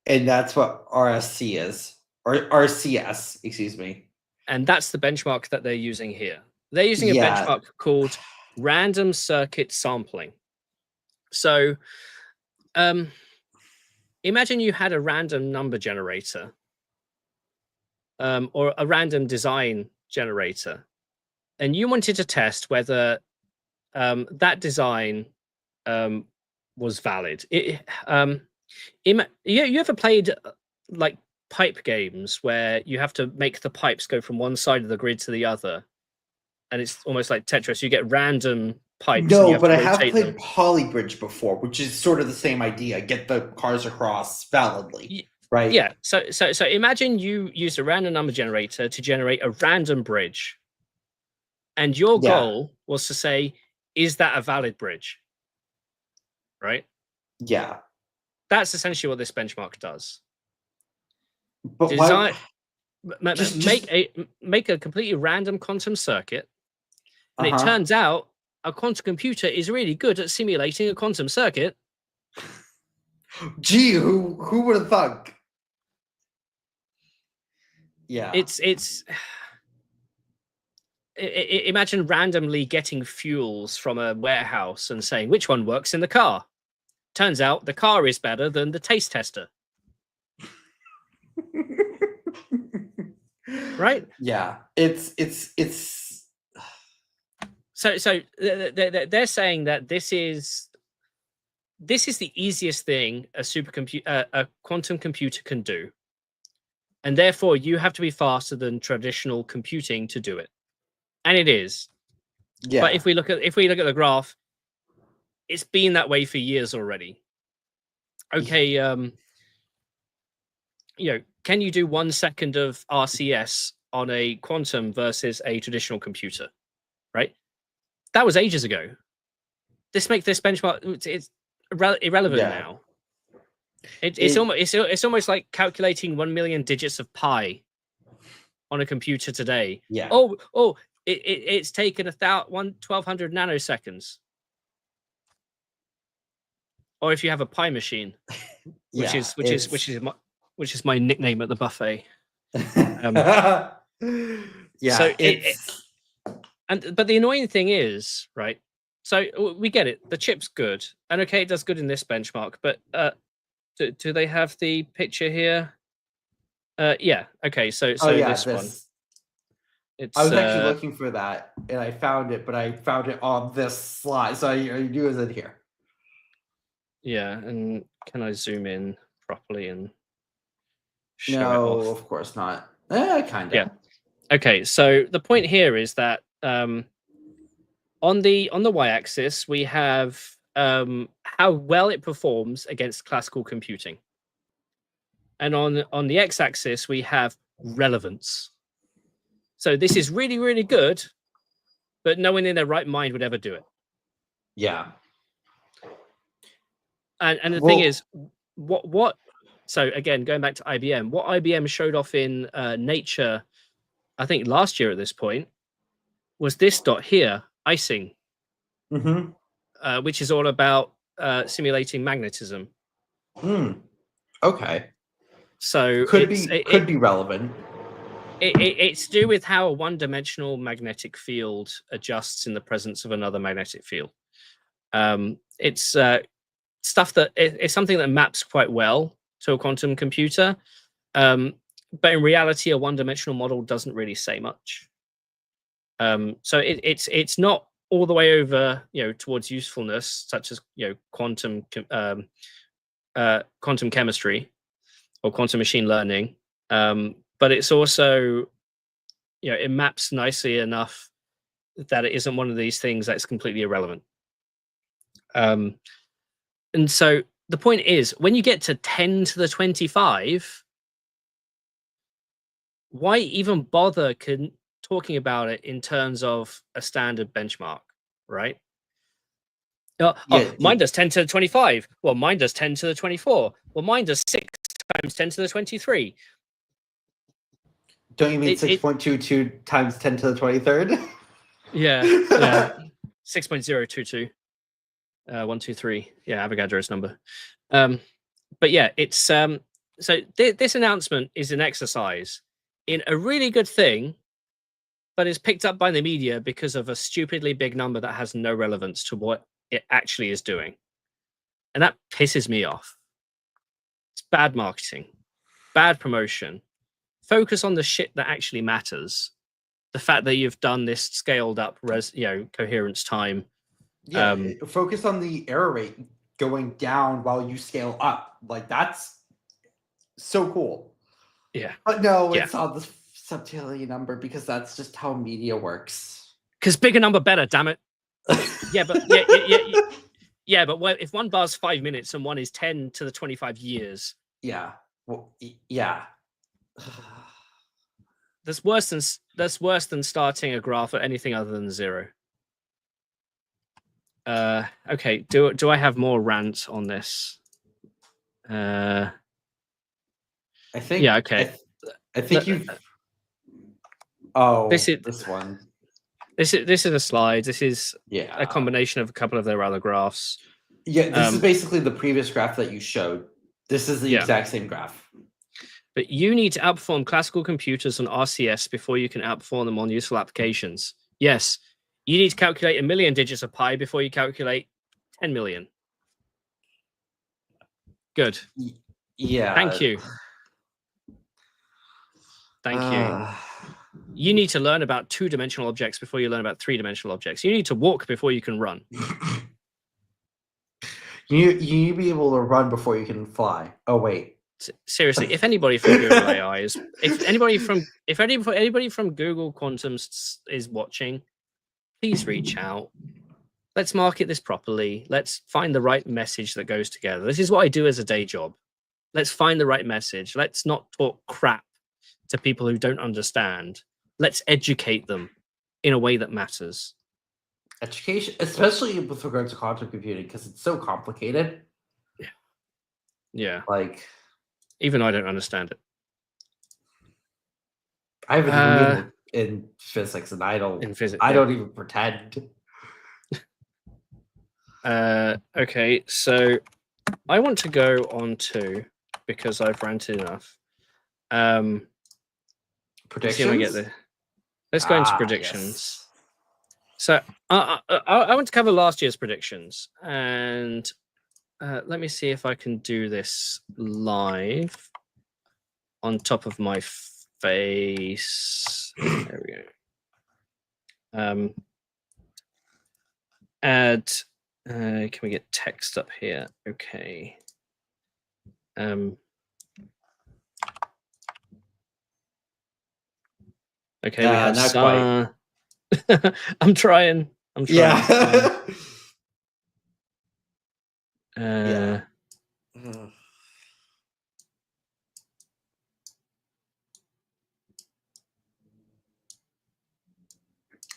And that's what RSC is, or RCS, excuse me. And that's the benchmark that they're using here. They're using a benchmark called random circuit sampling. So imagine you had a random number generator or a random design generator, and you wanted to test whether that design was valid. You ever played like pipe games where you have to make the pipes go from one side of the grid to the other, and it's almost like Tetris? You get random pipes. No, but I have played Polybridge before, which is sort of the same idea. Get the cars across validly, right? Yeah. So imagine you used a random number generator to generate a random bridge, and your goal was to say, is that a valid bridge? Right? Yeah. That's essentially what this benchmark does. But design, make a completely random quantum circuit, and it turns out a quantum computer is really good at simulating a quantum circuit. Gee, who would have thought? Yeah, imagine randomly getting fuels from a warehouse and saying which one works in the car. Turns out the car is better than the taste tester. Right? Yeah, it's so they're saying that this is the easiest thing a quantum computer can do, and therefore you have to be faster than traditional computing to do it, and it is. Yeah. But if we look at the graph, it's been that way for years already. Okay, can you do 1 second of RCS on a quantum versus a traditional computer? Right? That was ages ago. This benchmark, it's irrelevant now. It's almost like calculating 1 million digits of pi. on a computer today. Yeah. It's taken 1,200 nanoseconds. Or if you have a pie machine, which is my nickname at the buffet. Yeah, so but the annoying thing is, right? So we get it. The chip's good, and okay, it does good in this benchmark. But do they have the picture here? Yeah. Okay. So this one. I was actually looking for that, and I found it, but I found it on this slide. So I knew it was in here. Yeah, and can I zoom in properly and show it No, off? of course not. Kind of. Yeah. Okay, so the point here is that on the y-axis we have how well it performs against classical computing, and on the x-axis we have relevance. So this is really, really good, but no one in their right mind would ever do it. Yeah. And the thing is, what? So again, going back to IBM, what IBM showed off in Nature, I think last year at this point, was this dot here, icing, which is all about simulating magnetism. Okay. So could be relevant. It's to do with how a one-dimensional magnetic field adjusts in the presence of another magnetic field. It's stuff that it's something that maps quite well to a quantum computer, but in reality, a one-dimensional model doesn't really say much. So it's not all the way over, towards usefulness, such as quantum chemistry or quantum machine learning. But it's also, it maps nicely enough that it isn't one of these things that's completely irrelevant. And so the point is, when you get to 10 to the 25, why even bother talking about it in terms of a standard benchmark, right? Mine does 10 to the 25. Well, mine does 10 to the 24. Well, mine does 6 times 10 to the 23. Don't you mean 6.22 times 10 to the 23rd? Yeah. 6.022. 123. Yeah, Avogadro's number. But yeah, it's so this announcement is an exercise in a really good thing, but it's picked up by the media because of a stupidly big number that has no relevance to what it actually is doing. And that pisses me off. It's bad marketing, bad promotion. Focus on the shit that actually matters. The fact that you've done this scaled up coherence time. Yeah, focus on the error rate going down while you scale up. Like, that's so cool. Yeah. But no, it's on the subtility number because that's just how media works. Because bigger number better, damn it. Yeah, but but if one bar's 5 minutes and one is 10 to the 25 years. Yeah. Well, yeah. That's worse than starting a graph at anything other than 0. Okay, do I have more rant on this? I think. Yeah. Okay. I think you've. This one. This is a slide. This is a combination of a couple of their other graphs. Yeah, this is basically the previous graph that you showed. This is the exact same graph. But you need to outperform classical computers on RCS before you can outperform them on useful applications. Yes, you need to calculate 1 million digits of pi before you calculate 10 million. Good. Yeah. Thank you. Thank you. You need to learn about 2-dimensional objects before you learn about 3-dimensional objects. You need to walk before you can run. You need to be able to run before you can fly. Oh, wait. Seriously, if anybody from Google AI if anybody from Google Quantum is watching, please reach out. Let's market this properly. Let's find the right message that goes together. This is what I do as a day job. Let's find the right message. Let's not talk crap to people who don't understand. Let's educate them in a way that matters. Education, especially with regards to quantum computing, because it's so complicated. Yeah. Like, even I don't understand it. I have a degree in physics, and I don't even pretend. Okay, so I want to go on to, because I've ranted enough. Predictions? Let's go into predictions. Yes. So I want to cover last year's predictions, and let me see if I can do this live on top of my face. There we go. Add. Can we get text up here? Okay. Okay, we have not quite. I'm trying. Yeah. Yeah.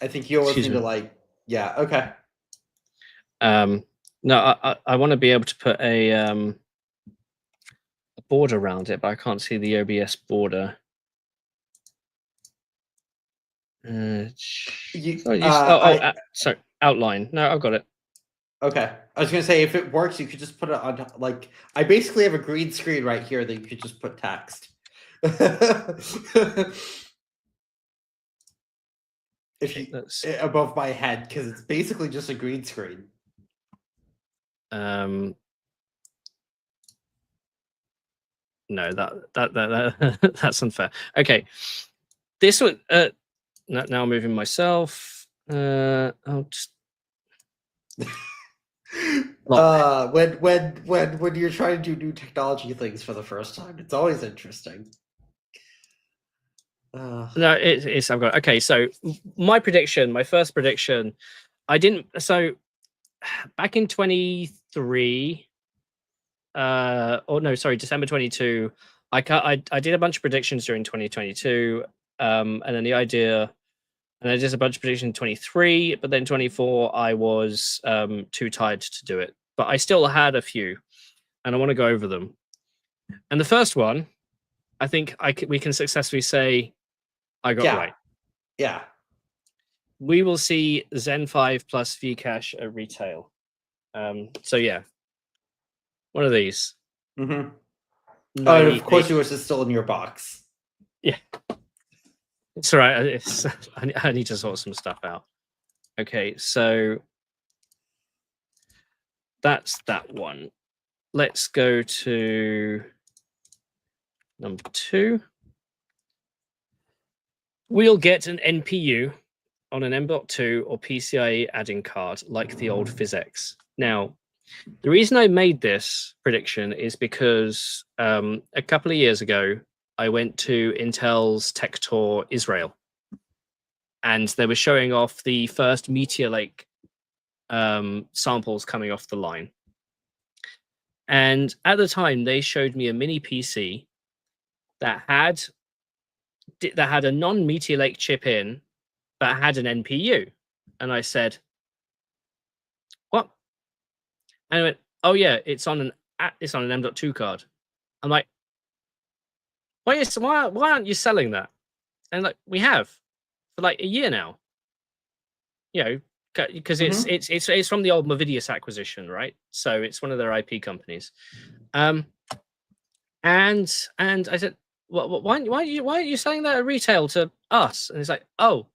I think you always need to yeah, okay. No, I want to be able to put a border around it, but I can't see the OBS border. Sorry, outline. No, I've got it. Okay, I was gonna say, if it works, you could just put it on. Like, I basically have a green screen right here that you could just put text. If you above my head, because it's basically just a green screen. No, that's unfair. Okay, this one. Now I'm moving myself. I'll just. When you're trying to do new technology things for the first time, it's always interesting. No, it's I've got. Okay, so my first prediction, I didn't. So back in 23, or no, sorry, December 22, I did a bunch of predictions during 2022, and then the idea. And I did a bunch of predictions in 23, but then 24, I was too tired to do it. But I still had a few, and I want to go over them. And the first one, I think we can successfully say I got right. Yeah. We will see Zen5 plus V-cache at retail. So yeah, one of these. Mm-hmm. Oh, and of course, yours is still in your box. Yeah. It's all right. I need to sort some stuff out. Okay, so that's that one. Let's go to number 2. We'll get an NPU on an M.2 or PCIe add-in card like the old Phys-X. Now, the reason I made this prediction is because a couple of years ago, I went to Intel's Tech Tour Israel, and they were showing off the first Meteor Lake samples coming off the line. And at the time, they showed me a mini PC that had a non-Meteor Lake chip in, but had an NPU. And I said, "What?" And I went, "Oh yeah, it's on an M.2 card." I'm like, why aren't you selling that? And like, we have for like a year now. You know, because it's from the old Movidius acquisition, right? So it's one of their IP companies. And I said, well, why aren't you selling that at retail to us? And it's like, oh,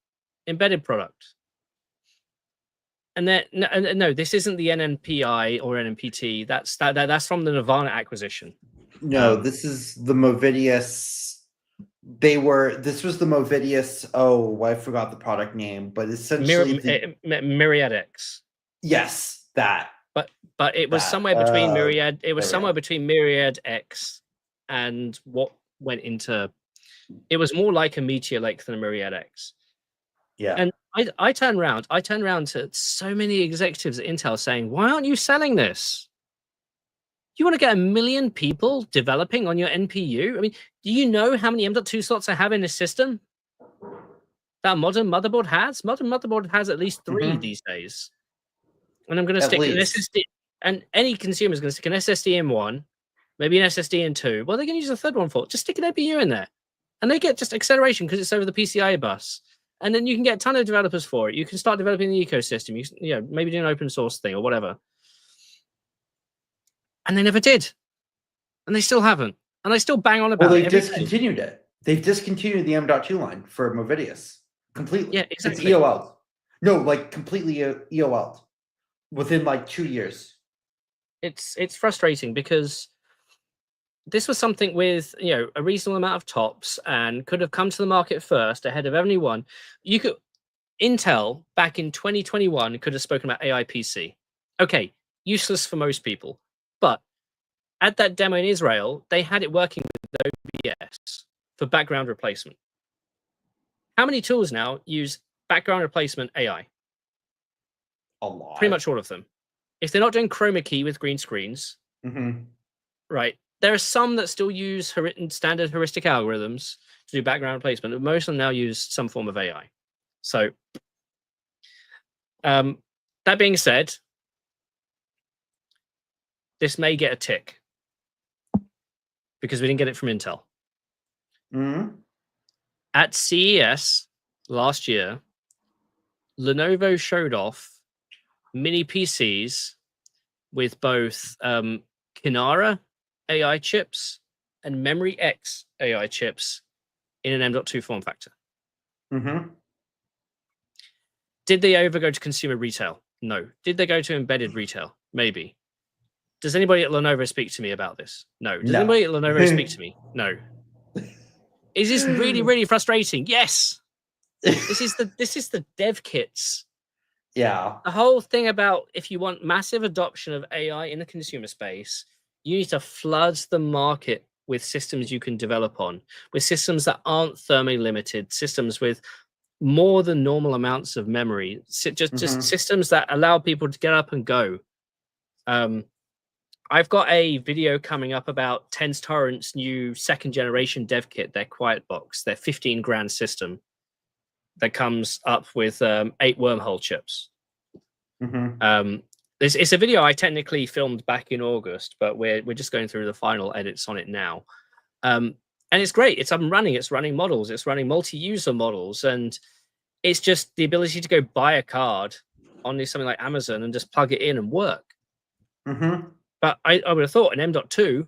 embedded product. And then no, this isn't the NNPI or NNPT. That's from the Nirvana acquisition. No, this is the Movidius. This was the Movidius. Oh, I forgot the product name, but essentially MediaTek. Yes, that. But it was somewhere between Myriad. It was somewhere between MediaTek and what went into. It was more like a Meteor Lake than a MediaTek. Yeah. And I turned around to so many executives at Intel saying, "Why aren't you selling this? You want to get 1 million people developing on your NPU? I mean, do you know how many M.2 slots I have in this system? That modern motherboard has? Modern motherboard has at least 3 these days. And I'm going to stick an SSD, and any consumer is going to stick an SSD in one, maybe an SSD in 2. Well, they can use a third one for it. Just stick an NPU in there. And they get just acceleration because it's over the PCIe bus. And then you can get a ton of developers for it. You can start developing the ecosystem. You know, maybe do an open source thing or whatever. And they never did. And they still haven't. And they still bang on about it. Well, they discontinued it. They've discontinued the M.2 line for Movidius completely. Yeah, exactly. It's EOL. No, like completely EOL within like 2 years. It's frustrating because this was something with, you know, a reasonable amount of tops and could have come to the market first ahead of anyone. Intel back in 2021 could have spoken about AI PC. Okay, useless for most people. But at that demo in Israel, they had it working with OBS for background replacement. How many tools now use background replacement AI? A lot. Pretty much all of them. If they're not doing chroma key with green screens, right, there are some that still use standard heuristic algorithms to do background replacement, but most of them now use some form of AI. So, that being said, this may get a tick because we didn't get it from Intel. At CES last year, Lenovo showed off mini PCs with both Kinara AI chips and Memory X AI chips in an M.2 form factor. Did they ever go to consumer retail? No. Did they go to embedded retail? Maybe. Does anybody at Lenovo speak to me about this? No. Does anybody at Lenovo speak to me? No. Is this really, really frustrating? Yes. This is the dev kits. Yeah. The whole thing about if you want massive adoption of AI in the consumer space, you need to flood the market with systems you can develop on, with systems that aren't thermally limited, systems with more than normal amounts of memory, just systems that allow people to get up and go. I've got a video coming up about Tenstorrent's new second generation dev kit, their Quiet Box, their 15 grand system that comes up with 8 wormhole chips. It's a video I technically filmed back in August, but we're just going through the final edits on it now. And it's great. It's up and running. It's running models. It's running multi-user models. And it's just the ability to go buy a card on something like Amazon and just plug it in and work. But I would have thought an M.2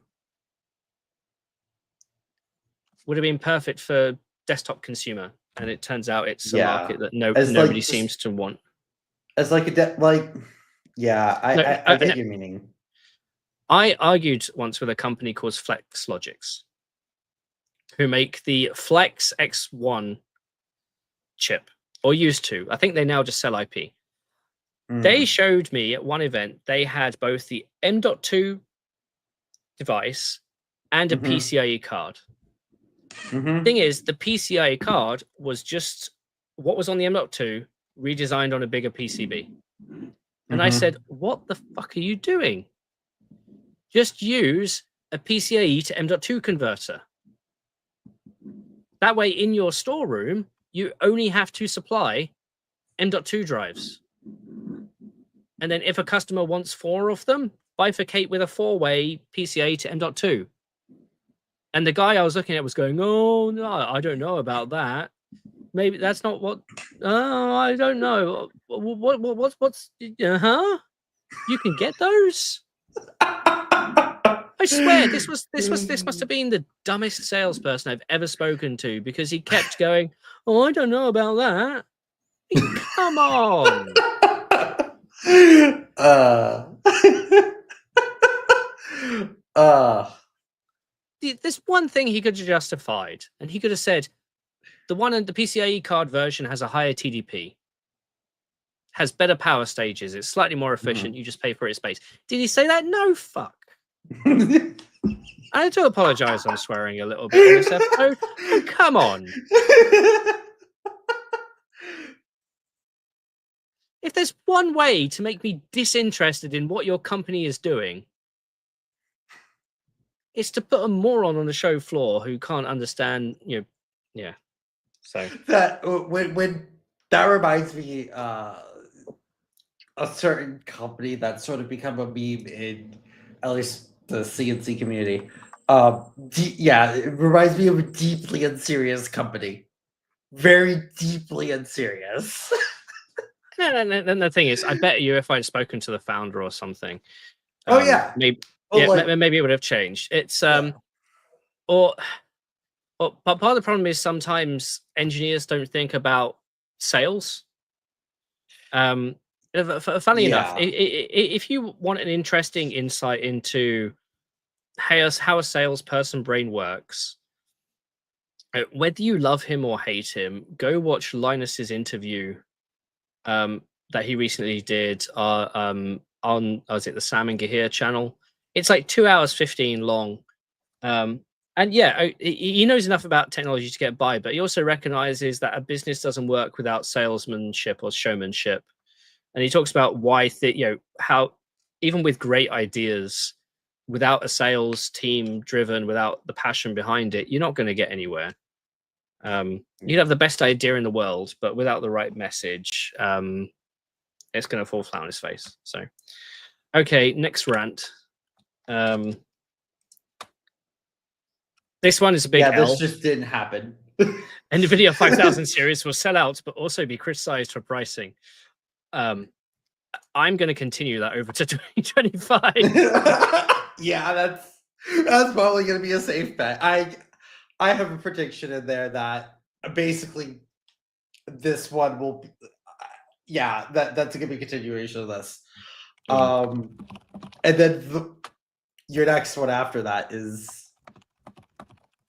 would have been perfect for desktop consumer. And it turns out it's a market that nobody seems to want. As like I get your meaning. I argued once with a company called Flex Logics, who make the Flex X1 chip, or used to. I think they now just sell IP. They showed me at one event they had both the M.2 device and a PCIe card. Thing is, the PCIe card was just what was on the M.2 redesigned on a bigger PCB. And I said, what the fuck are you doing? Just use a PCIe to M.2 converter. That way, in your storeroom, you only have to supply M.2 drives. And then if a customer wants 4 of them, bifurcate with a 4-way PCIe to M.2. And the guy I was looking at was going, oh, no, I don't know about that. Maybe that's not what. Oh, I don't know. What's? You can get those. I swear, this must have been the dumbest salesperson I've ever spoken to because he kept going, oh, I don't know about that. Come on. There's one thing he could have justified, and he could have said, the one in the PCIe card version has a higher TDP, has better power stages, it's slightly more efficient, you just pay for its space. Did he say that? No, fuck. I do apologize on swearing a little bit on this episode. Oh, come on. If there's one way to make me disinterested in what your company is doing, it's to put a moron on the show floor who can't understand, So that when that reminds me a certain company that's sort of become a meme in at least the CNC community. Yeah, it reminds me of a deeply unserious company. Very deeply unserious. And the thing is, I bet you if I'd spoken to the founder or something, Oh yeah, maybe well, yeah, like, maybe it would have changed. It's yeah. but part of the problem is sometimes engineers don't think about sales. Funny enough, Yeah. if you want an interesting insight into how a salesperson brain works, whether you love him or hate him, go watch Linus's interview that he recently did on was it the Sam and Gahir channel? It's like 2 hours 15 long. And yeah, he knows enough about technology to get by, but he also recognizes that a business doesn't work without salesmanship or showmanship. And he talks about why how even with great ideas, without a sales team driven, without the passion behind it, you're not going to get anywhere. You'd have the best idea in the world, but without the right message, it's going to fall flat on his face. So, okay, next rant. This one is a big Yeah, L. this just didn't happen. Nvidia 5000 series will sell out, but also be criticized for pricing. I'm going to continue that over to 2025. Yeah, that's probably going to be a safe bet. I have a prediction in there that basically this one will. Yeah, that's going to be a continuation of this. And then your next one after that is,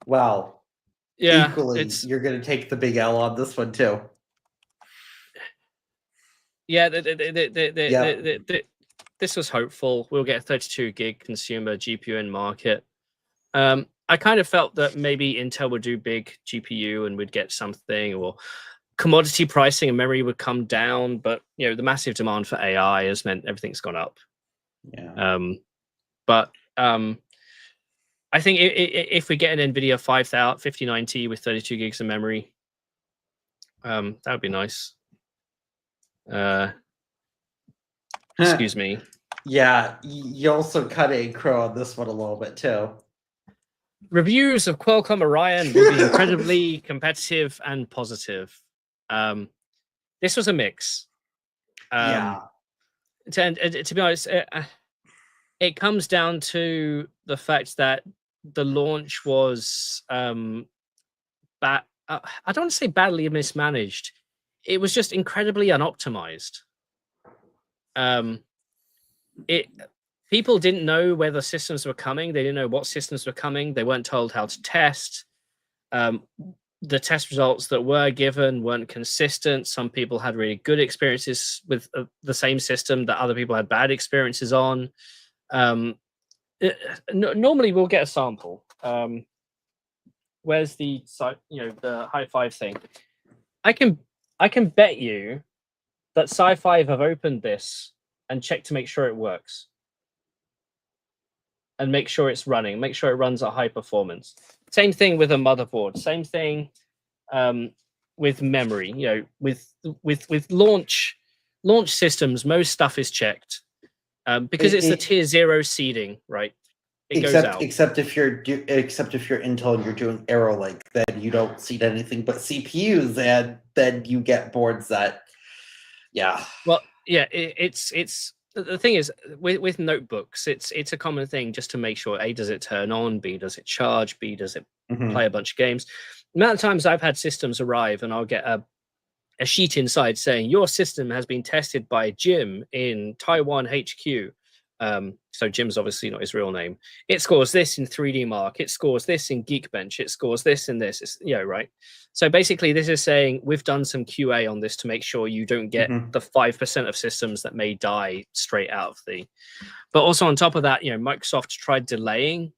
well, yeah, equally, you're going to take the big L on this one too. Yeah, this was hopeful. We'll get a 32 gig consumer GPU in market. I kind of felt that maybe Intel would do big GPU and we'd get something, or commodity pricing and memory would come down. But the massive demand for AI has meant everything's gone up. Yeah. But I think if we get an Nvidia 5090 with 32 gigs of memory, that would be nice. Excuse me. Yeah, you also cut a crow on this one a little bit too. Reviews of Qualcomm Oryon will be incredibly competitive and positive. This was a mix. Yeah. To be honest, it comes down to the fact that the launch was I don't want to say badly mismanaged. It was just incredibly unoptimized. People didn't know where the systems were coming. They didn't know what systems were coming. They weren't told how to test. The test results that were given weren't consistent. Some people had really good experiences with the same system that other people had bad experiences on. Normally we'll get a sample. Where's the the high five thing? I can bet you that Sci5 have opened this and checked to make sure it works. And make sure it's running, make sure it runs at high performance. Same thing with a motherboard, same thing with memory. With launch systems, most stuff is checked because it's the tier 0 seeding, right? It goes out. Except if you're Intel and you're doing Arrow Lake, then you don't seed anything but CPUs, and then you get boards that, yeah. Well, yeah, it's the thing is with notebooks, it's a common thing just to make sure A, does it turn on, B, does it charge, B, does it play a bunch of games. The amount of times I've had systems arrive and I'll get a sheet inside saying your system has been tested by Jim in Taiwan HQ. So Jim's obviously not his real name. It scores this in 3D Mark. It scores this in Geekbench. It scores this in this. It's, right. So basically, this is saying we've done some QA on this to make sure you don't get the 5% of systems that may die straight out of the. But also on top of that, Microsoft tried delaying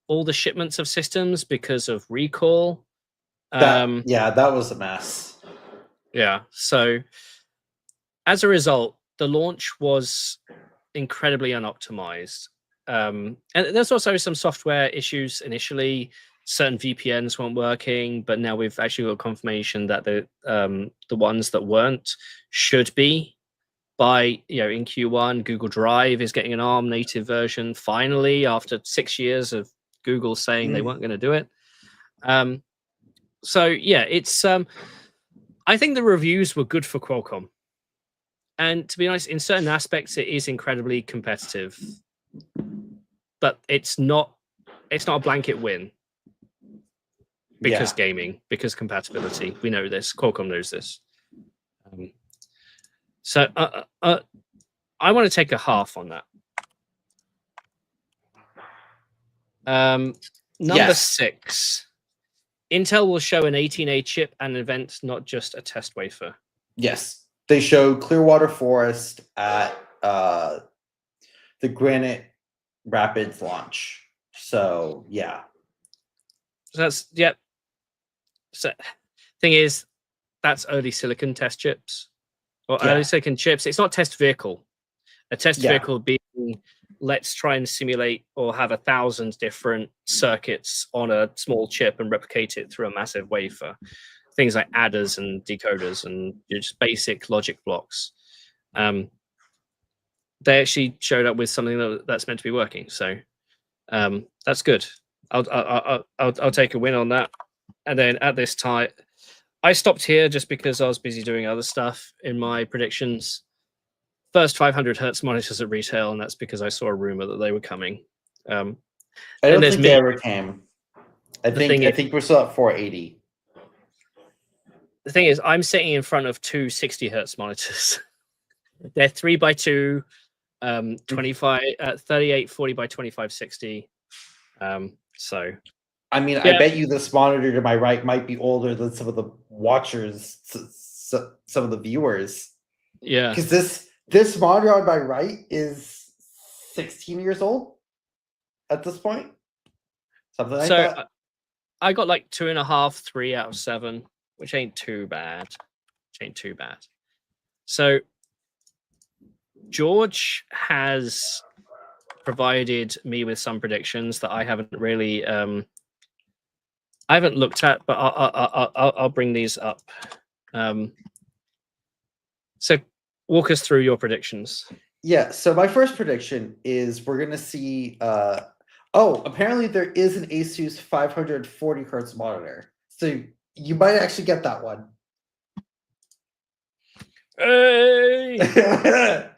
all the shipments of systems because of recall. That was a mess. Yeah. So as a result, the launch was incredibly unoptimized. And there's also some software issues initially. Certain VPNs weren't working, but now we've actually got confirmation that the ones that weren't should be by in Q1. Google Drive is getting an ARM native version finally after 6 years of Google saying they weren't going to do it. So yeah, it's I think the reviews were good for Qualcomm, and to be honest, in certain aspects, it is incredibly competitive, but it's not a blanket win because gaming, because compatibility. We know this. Qualcomm knows this. So I want to take a half on that. Number 6. Intel will show an 18A chip at an event, not just a test wafer. Yes. They showed Clearwater Forest at the Granite Rapids launch. So, yeah. So that's, yep. So, thing is, that's early silicon test chips. Or early silicon chips. It's not test vehicle. A test vehicle being, let's try and simulate or have 1,000 different circuits on a small chip and replicate it through a massive wafer. Things like adders and decoders and just basic logic blocks. They actually showed up with something that's meant to be working. So that's good. I'll take a win on that. And then at this time, I stopped here just because I was busy doing other stuff in my predictions. First 500 hertz monitors at retail, and that's because I saw a rumor that they were coming. I don't think they ever came. I think we're still at 480. The thing is, I'm sitting in front of two 60 hertz monitors. They're 3x2, 3840 by 2560. So, I mean, I bet you this monitor to my right might be older than some of the watchers, some of the viewers. Yeah, because this monitor on my right is 16 years old at this point. Something like that. So I got like 2.5, 3 out of 7, which ain't too bad. So George has provided me with some predictions that I haven't really I haven't looked at, but I'll bring these up. So walk us through your predictions. Yeah, so my first prediction is we're going to see apparently there is an Asus 540 hertz monitor. So you might actually get that one. Hey!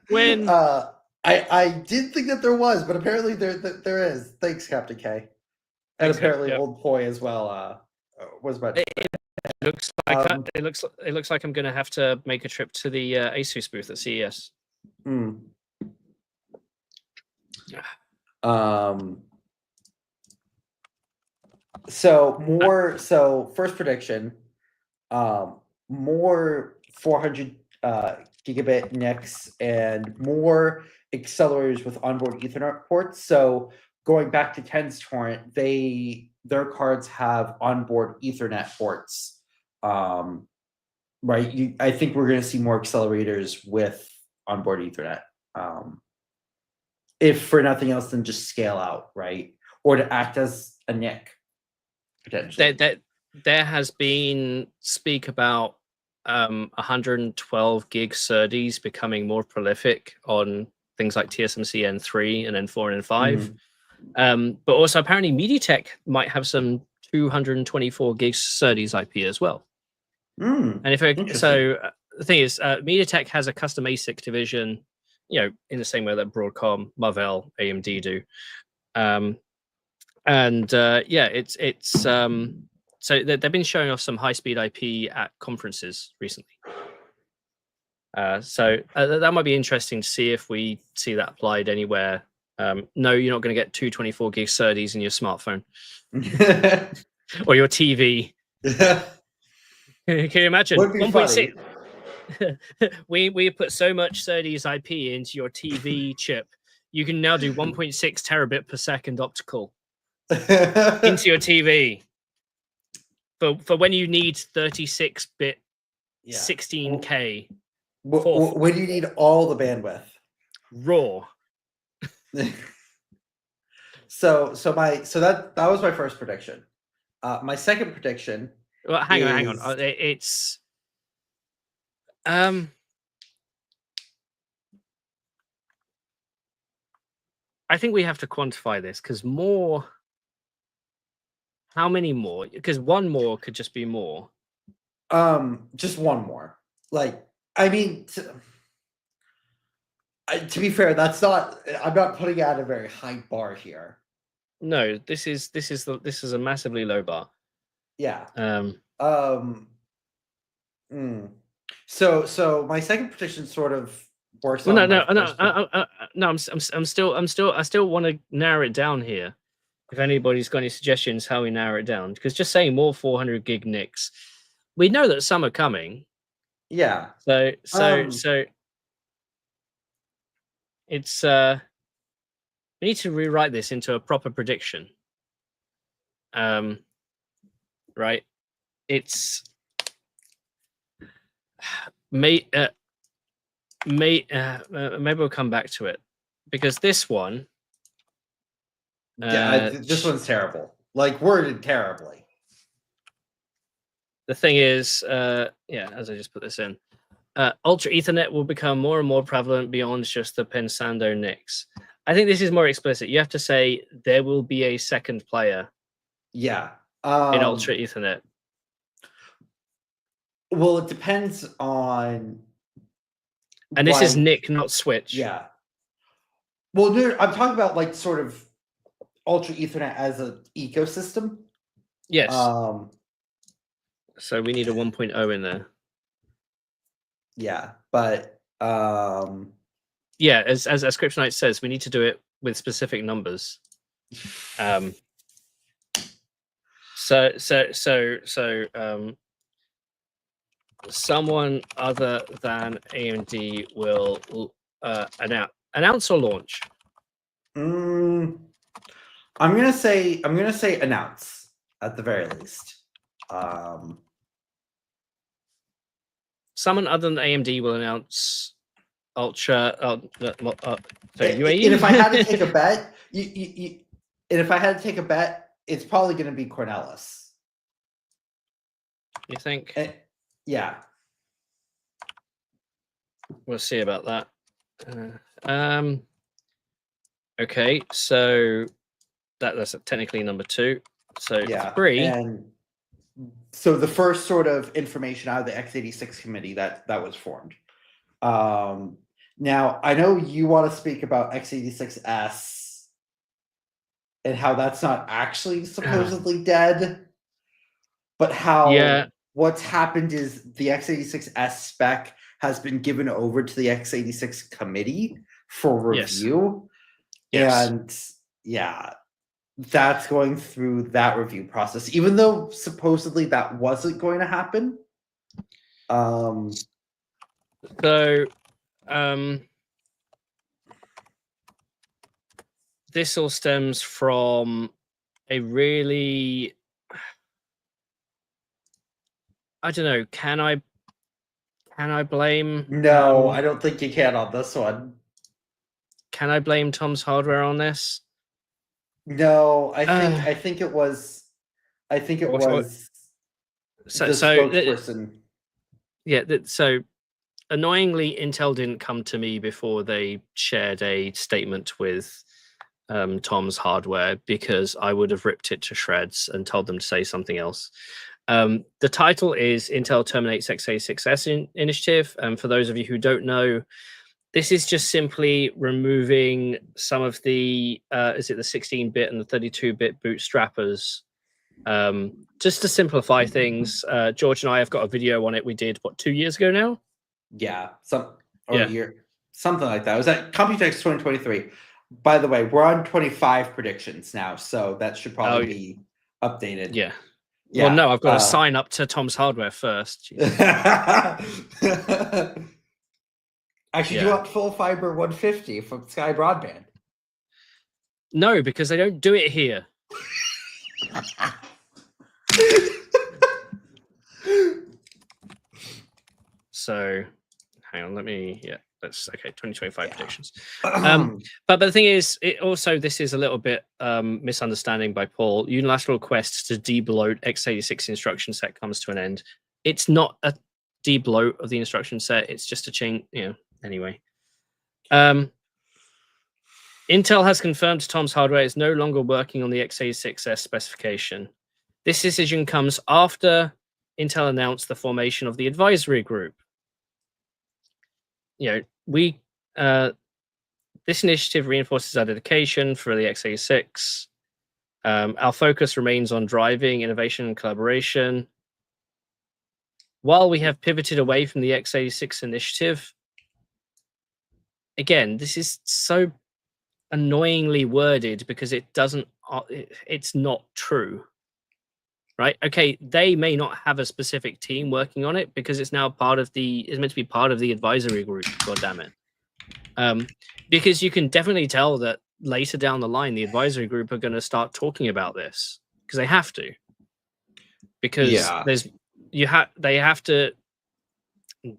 When I did think that there was, but apparently there is. Thanks, Captain K. And apparently Old Poi as well was my it looks like I'm going to have to make a trip to the Asus booth at CES. So first prediction, more 400 gigabit NICs and more accelerators with onboard Ethernet ports. So going back to Tenstorrent, their cards have onboard Ethernet ports. Right? I think we're going to see more accelerators with onboard Ethernet. If for nothing else than just scale out, right? Or to act as a NIC, potentially. There has been speak about 112 gig SerDes becoming more prolific on things like TSMC N3 and N4 and N5. But also apparently MediaTek might have some 224 gig SerDes IP as well. And the thing is, MediaTek has a custom ASIC division, in the same way that Broadcom, Marvell, AMD do. So they've been showing off some high-speed IP at conferences recently. So that might be interesting to see if we see that applied anywhere. No, you're not going to get 224 gig SerDes in your smartphone or your TV. Can you imagine? 1.6. we put so much SerDes IP into your TV chip. You can now do 1.6 terabit per second optical into your TV. For when you need 36-bit 16K. When you need all the bandwidth. Raw. So that was my first prediction. My second prediction. Well, hang on. It's I think we have to quantify this because more How many more? Because one more could just be more. Just one more. Like, I mean, to be fair, that's not. I'm not putting out a very high bar here. No, this is a massively low bar. Yeah. So my second prediction sort of works. Well, no. I still want to narrow it down here. If anybody's got any suggestions how we narrow it down, because just saying more 400 gig NICs, we know that some are coming. Yeah. So it's we need to rewrite this into a proper prediction. Right? It's maybe we'll come back to it, because this one. This one's terrible. Like, worded terribly. The thing is, as I just put this in, Ultra Ethernet will become more and more prevalent beyond just the Pensando NICs. I think this is more explicit. You have to say there will be a second player. Yeah. In Ultra Ethernet. Well, it depends on. And this is NIC, not switch. Yeah. Well, no, I'm talking about like sort of Ultra Ethernet as an ecosystem. Yes. So we need a 1.0 in there. Yeah, but yeah, as Kryptonite says, we need to do it with specific numbers. Someone other than AMD will announce or launch. I'm gonna say announce at the very least. Someone other than AMD will announce Ultra. UAE. And if I had to take a bet, and if I had to take a bet, it's probably going to be Cornelis. You think? Yeah. We'll see about that. Okay, so that's technically number 2. So yeah, 3. And so the first sort of information out of the x86 committee that was formed. Now, I know you want to speak about x86S and how that's not actually supposedly dead, but how what's happened is the x86S spec has been given over to the x86 committee for review. Yes. And yeah, that's going through that review process, even though supposedly that wasn't going to happen. This all stems from a really, I don't know, can I blame? No, I don't think you can on this one. Can I blame Tom's Hardware on this? No, I think it was the spokesperson. So annoyingly, Intel didn't come to me before they shared a statement with Tom's Hardware, because I would have ripped it to shreds and told them to say something else. The title is Intel Terminates x86S Initiative. And for those of you who don't know, this is just simply removing some of the, is it the 16-bit and the 32-bit bootstrappers, just to simplify things. George and I have got a video on it. We did, 2 years ago now? Yeah, a year, something like that. It was at Computex 2023. By the way, we're on 25 predictions now, so that should probably be updated. Yeah. Well, no, I've got to sign up to Tom's Hardware first. Actually, do you want full fiber 150 from Sky Broadband? No, because they don't do it here. So, hang on, that's okay. 2025 predictions. But the thing is, this is a little bit misunderstanding by Paul. Unilateral requests to debloat x86 instruction set comes to an end. It's not a debloat of the instruction set. It's just a change. Anyway. Intel has confirmed Tom's Hardware is no longer working on the x86S specification. This decision comes after Intel announced the formation of the advisory group. This initiative reinforces our dedication for the x86. Our focus remains on driving innovation and collaboration. While we have pivoted away from the x86 initiative, again, this is so annoyingly worded because it's not true, right? Okay, they may not have a specific team working on it because it's now it's meant to be part of the advisory group. God damn it. Because you can definitely tell that later down the line, the advisory group are going to start talking about this because they have to. Because they have to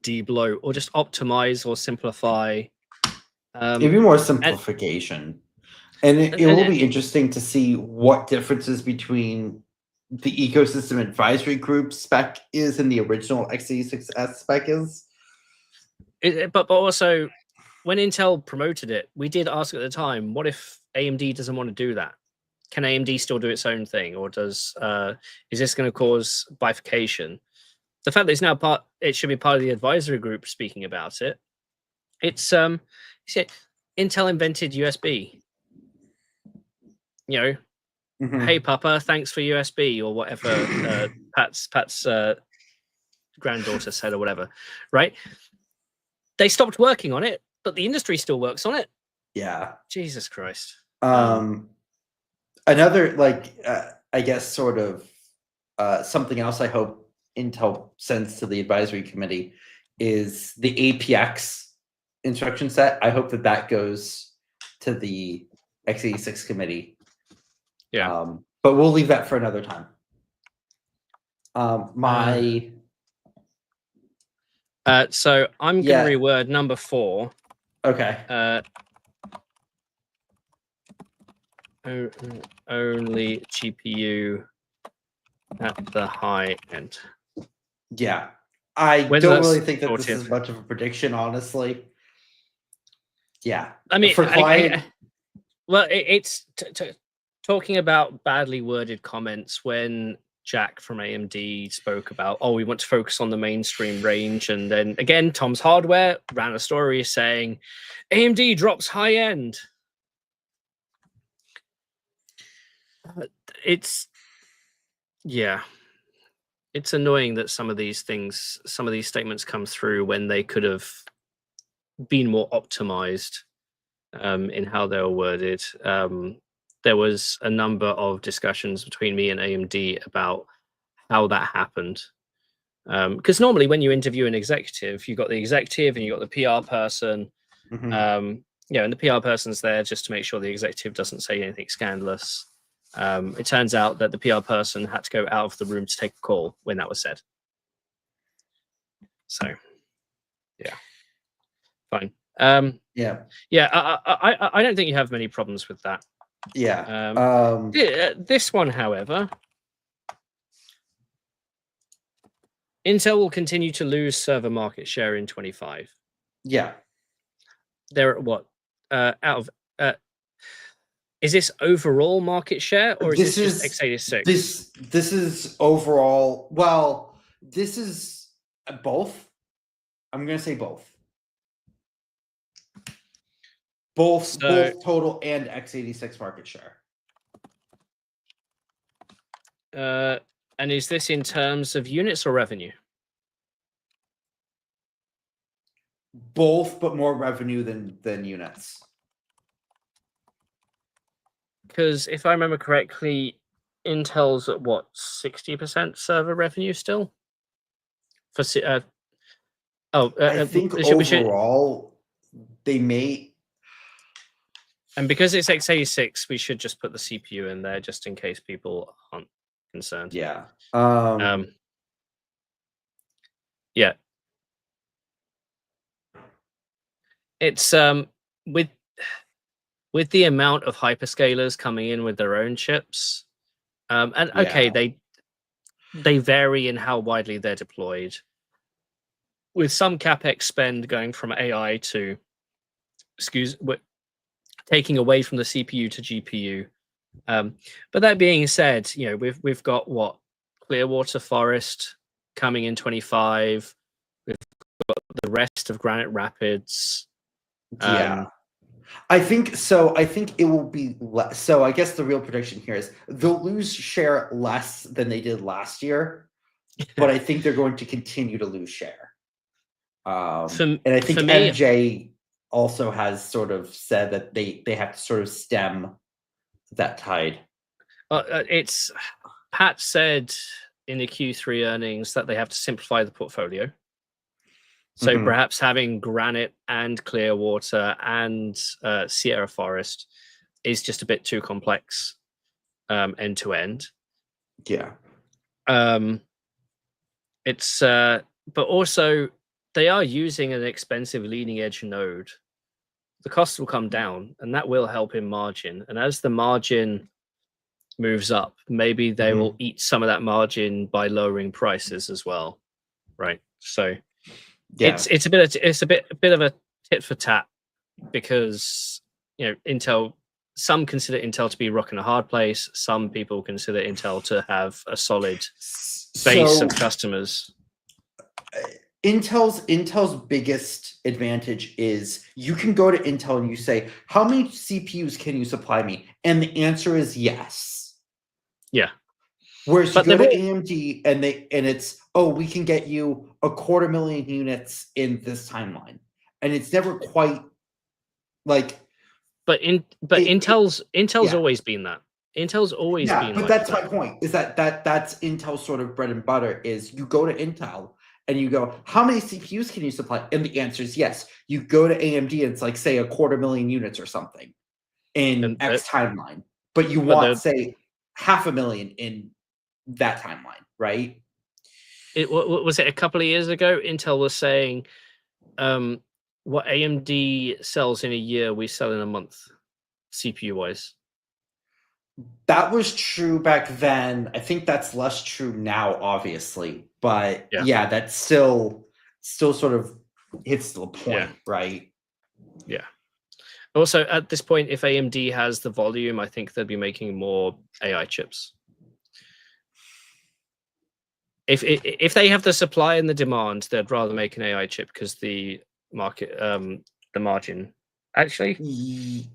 debloat or just optimize or simplify. Maybe more simplification. And it will be interesting to see what differences between the ecosystem advisory group spec is and the original x86 spec is. But also, when Intel promoted it, we did ask at the time, what if AMD doesn't want to do that? Can AMD still do its own thing, or is this going to cause bifurcation? The fact that it's now it should be part of the advisory group speaking about it. It's Intel invented USB. Hey Papa, thanks for USB or whatever Pat's granddaughter said or whatever, right? They stopped working on it, but the industry still works on it. Yeah. Jesus Christ. Another, I guess, sort of something else I hope Intel sends to the advisory committee is the APX instruction set. I hope that goes to the x86 committee. Yeah. But we'll leave that for another time. So I'm going to reword number 4. Okay. Only GPU at the high end. Yeah. I don't really think that this is much of a prediction, honestly. Yeah. I mean, for client... it's talking about badly worded comments when Jack from AMD spoke about, we want to focus on the mainstream range. And then again, Tom's Hardware ran a story saying AMD drops high end. It's annoying that some of these statements come through when they could have been more optimized in how they were worded. There was a number of discussions between me and AMD about how that happened. Because normally when you interview an executive, you've got the executive and you've got the PR person. And the PR person's there just to make sure the executive doesn't say anything scandalous. It turns out that the PR person had to go out of the room to take a call when that was said. So, yeah. Fine. I don't think you have many problems with that. Yeah. This one, however, Intel will continue to lose server market share in 25. Yeah. They're at what? Is this overall market share, or is this just x86? This is overall. Well, this is both. I'm going to say both. Both total and x86 market share. And is this in terms of units or revenue? Both, but more revenue than units. Because if I remember correctly, Intel's at what, 60% server revenue still? I think overall they may. And because it's x86, we should just put the CPU in there just in case people aren't concerned. Yeah. Yeah. It's with the amount of hyperscalers coming in with their own chips, they vary in how widely they're deployed. With some capex spend going from AI to, taking away from the CPU to GPU, But that being said, we've got what Clearwater Forest coming in 25. We've got the rest of Granite Rapids. Yeah. I think so. I think it will be less. So I guess the real prediction here is they'll lose share less than they did last year, but I think they're going to continue to lose share. And I think MJ also has sort of said that they have to sort of stem that tide. It's Pat said in the Q3 earnings that they have to simplify the portfolio. So perhaps having Granite and Clearwater and Sierra Forest is just a bit too complex end to end. Yeah. It's but also they are using an expensive leading edge node. The cost will come down, and that will help in margin. And as the margin moves up, maybe they will eat some of that margin by lowering prices as well, right? So it's a bit of a tit for tat, because Intel. Some consider Intel to be rock in a hard place. Some people consider Intel to have a solid base of customers. Intel's biggest advantage is you can go to Intel and you say, how many CPUs can you supply me? And the answer is yes. Yeah. Whereas you go to AMD and it's, we can get you 250,000 units in this timeline. And it's never quite like. But Intel's always been that. Intel's always been. But that's my point. Is that's Intel's sort of bread and butter. Is you go to Intel and you go, how many CPUs can you supply? And the answer is yes. You go to AMD and it's like, say, 250,000 units or something in X timeline, but you want, say, 500,000 in that timeline, right? What was it a couple of years ago? Intel was saying, what AMD sells in a year, we sell in a month, CPU wise. That was true back then. I think that's less true now, obviously. But yeah that's still sort of hits the point, right? Yeah. Also, at this point, if AMD has the volume, I think they'll be making more AI chips. If they have the supply and the demand, they'd rather make an AI chip because the market, the margin. Actually, is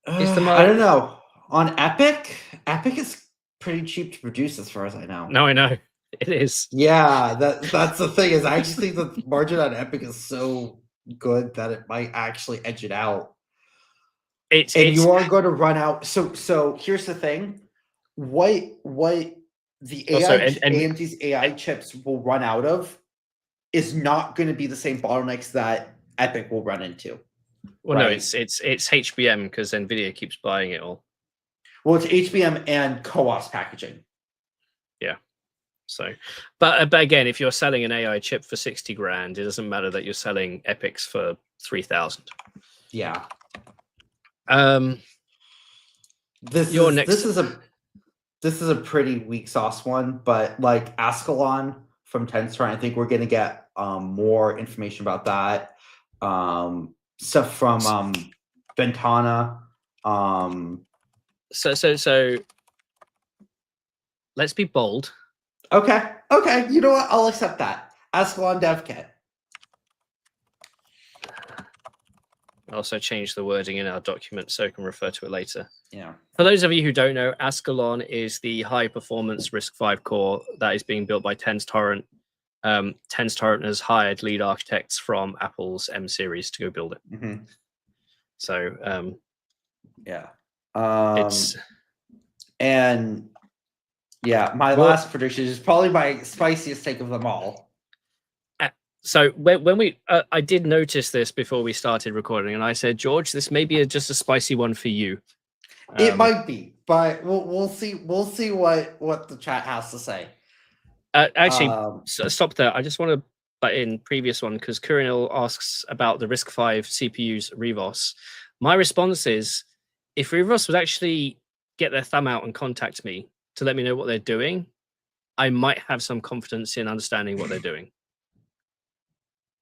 the margin? I don't know. On Epic is pretty cheap to produce, as far as I know. No, I know. It is. Yeah, that's the thing. Is I actually think the margin on Epic is so good that it might actually edge it out. You are going to run out. So here's the thing: what the AMD's AI chips will run out of is not going to be the same bottlenecks that Epic will run into. Well, right? No, it's HBM because Nvidia keeps buying it all. Well, it's HBM and CoWoS packaging. Yeah. So, but again, if you're selling an AI chip for 60 grand, it doesn't matter that you're selling Epics for 3,000. Yeah. This is a pretty weak sauce one, but like Ascalon from Tenstorrent, I think we're gonna get more information about that. Stuff from Ventana. So let's be bold. Okay. You know what? I'll accept that. Ascalon Dev Kit. I'll also change the wording in our document so I can refer to it later. Yeah. For those of you who don't know, Ascalon is the high-performance RISC-V core that is being built by Tenstorrent. Tenstorrent has hired lead architects from Apple's M series to go build it. So, yeah. My last prediction is probably my spiciest take of them all. So when we, I did notice this before we started recording, and I said, George, this may be just a spicy one for you. It might be, but we'll see. We'll see what the chat has to say. Actually, stop there. I just want to butt in previous one because Kurinil asks about the RISC-V CPUs Revos. My response is, if Revos would actually get their thumb out and contact me to let me know what they're doing, I might have some confidence in understanding what they're doing.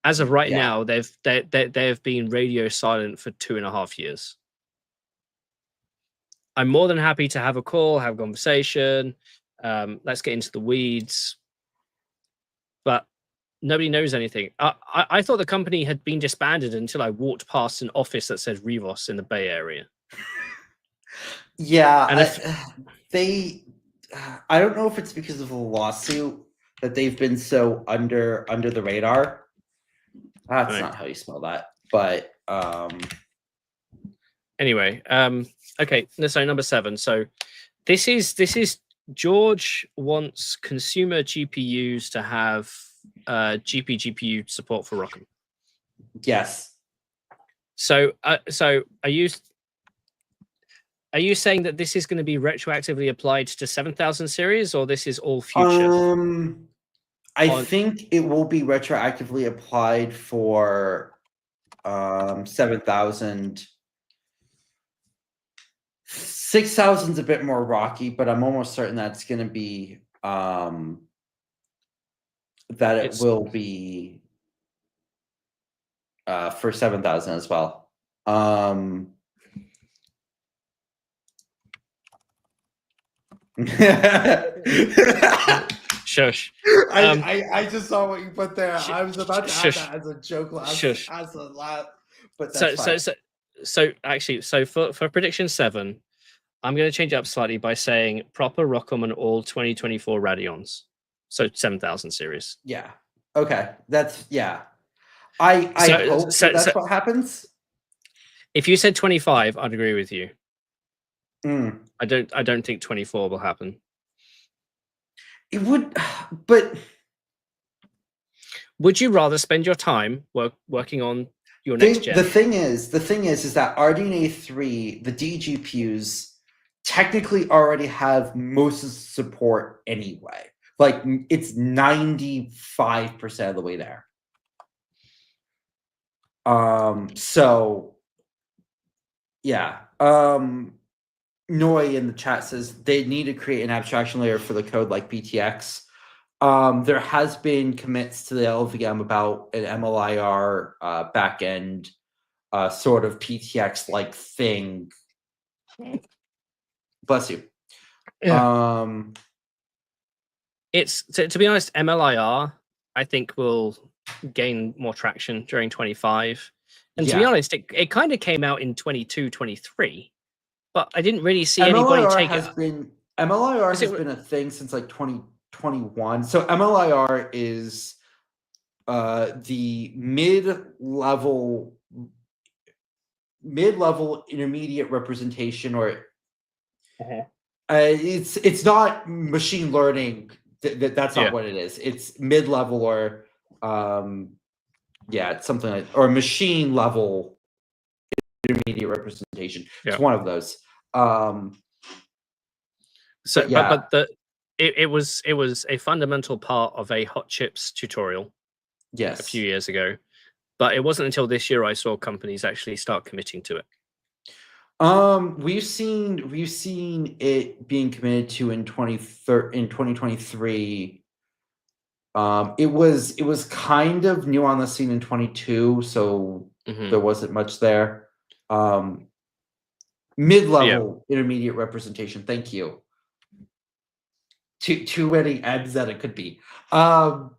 As of right now, they've been radio silent for 2.5 years. I'm more than happy to have a call, have a conversation. Let's get into the weeds. But nobody knows anything. I thought the company had been disbanded until I walked past an office that said Revos in the Bay Area. Yeah, And I don't know if it's because of the lawsuit that they've been so under the radar. That's Right. not how you spell that, but anyway, okay, so number 7. So this is George wants consumer GPUs to have GPU support for ROCm. yes. So are you saying that this is going to be retroactively applied to 7000 series, or this is all future? I think it will be retroactively applied for 7000. 6000's a bit more rocky, but I'm almost certain that's going to be will be for 7000 as well. Shush. I just saw what you put there. I was about to add that as a joke, as a laugh, but that's fine. So actually, for prediction 7, I'm going to change it up slightly by saying proper ROCm on all 2024 Radeons. So 7000 series. Yeah. Okay. That's I hope that's what happens. If you said 25, I'd agree with you. Mm. I don't think 24 will happen. It would, but would you rather spend your time working on your next gen? The thing is that RDNA 3, the DGPUs technically already have most of the support anyway. Like it's 95% of the way there. So yeah. Noi in the chat says they need to create an abstraction layer for the code like PTX. There has been commits to the LVM about an MLIR backend sort of PTX like thing. Bless you. Yeah. It's to be honest, MLIR I think will gain more traction during 25. And to be honest, it kind of came out in 22, 23. But I didn't really see anybody take it. MLIR has been a thing since like 2021. So MLIR is the mid-level intermediate representation, or it's not machine learning. That's not what it is. It's mid-level or it's something like, or machine level intermediate representation. It's one of those. It was a fundamental part of a hot chips tutorial a few years ago, but it wasn't until this year I saw companies actually start committing to it. We've seen it being committed to in 2023. It was kind of new on the scene in 22, so there wasn't much there. Mid-level intermediate representation. Thank you. Too many M's that it could be. So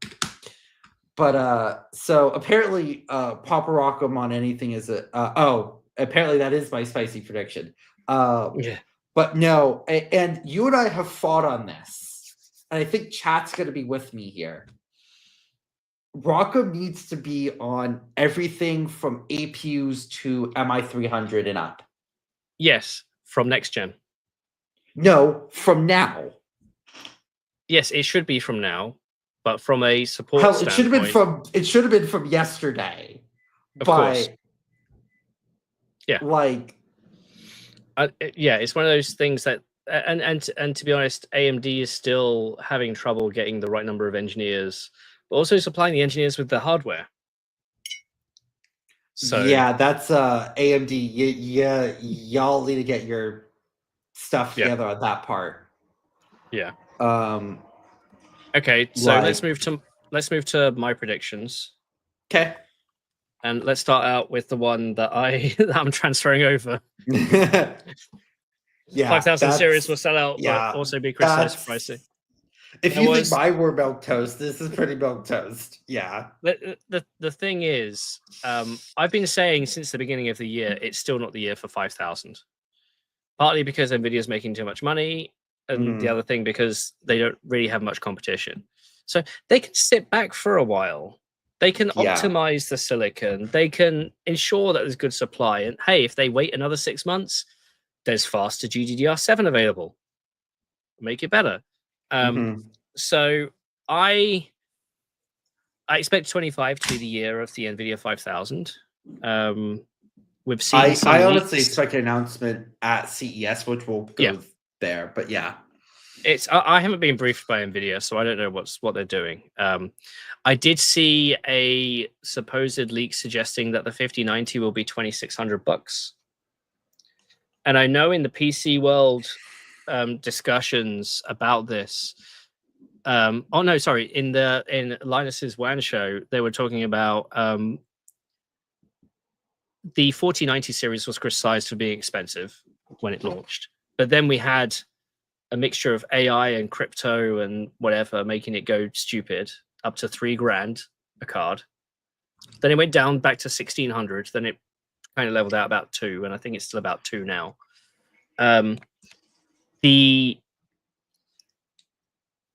apparently Papa ROCm on anything is apparently that is my spicy prediction. But no, and you and I have fought on this, and I think chat's going to be with me here. ROCm needs to be on everything from APUs to MI300 and up. Yes, from next gen. No, from now. Yes, it should be from now, but from a support standpoint, it should have been from yesterday. Of course. Yeah. Like it's one of those things that and to be honest, AMD is still having trouble getting the right number of engineers, but also supplying the engineers with the hardware. So yeah, that's AMD. Y'all need to get your stuff together on that part. Yeah. Okay, so let's move to my predictions. Okay. And let's start out with the one that I'm transferring over. Yeah, 5000 series will sell out, yeah, but also be criticized for that's- pricing. If There you was- think mine were milk toast, this is pretty milk toast. Yeah. The thing is, I've been saying since the beginning of the year, it's still not the year for 5000. Partly because Nvidia's making too much money, and the other thing because they don't really have much competition. So they can sit back for a while. They can optimize the silicon. They can ensure that there's good supply. And hey, if they wait another 6 months, there's faster GDDR7 available. Make it better. So I expect 25 to be the year of the Nvidia 5000. We've seen I honestly expect an announcement at CES, which will go there. But yeah, I haven't been briefed by Nvidia, so I don't know what they're doing. I did see a supposed leak suggesting that the 5090 will be $2,600, and I know in the PC world discussions about this. In Linus's WAN show, they were talking about the 4090 series was criticized for being expensive when it launched, but then we had a mixture of AI and crypto and whatever, making it go stupid, up to $3,000 a card. Then it went down back to 1600. Then it kind of leveled out about 2, and I think it's still about 2 now.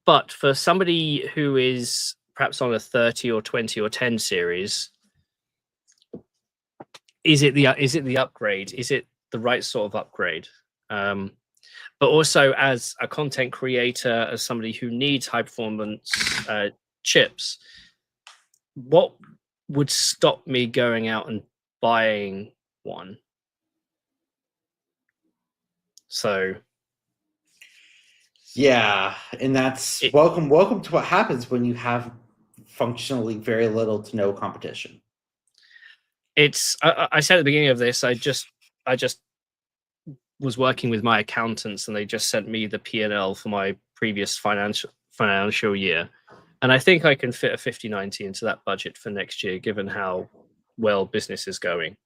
But for somebody who is perhaps on a 30 or 20 or 10 series, is it the upgrade? Is it the right sort of upgrade? But also as a content creator, as somebody who needs high performance chips, what would stop me going out and buying one? So yeah, and that's welcome to what happens when you have functionally very little to no competition. It's I said at the beginning of this, I just was working with my accountants, and they just sent me the P&L for my previous financial year, and I think I can fit a 5090 into that budget for next year, given how well business is going.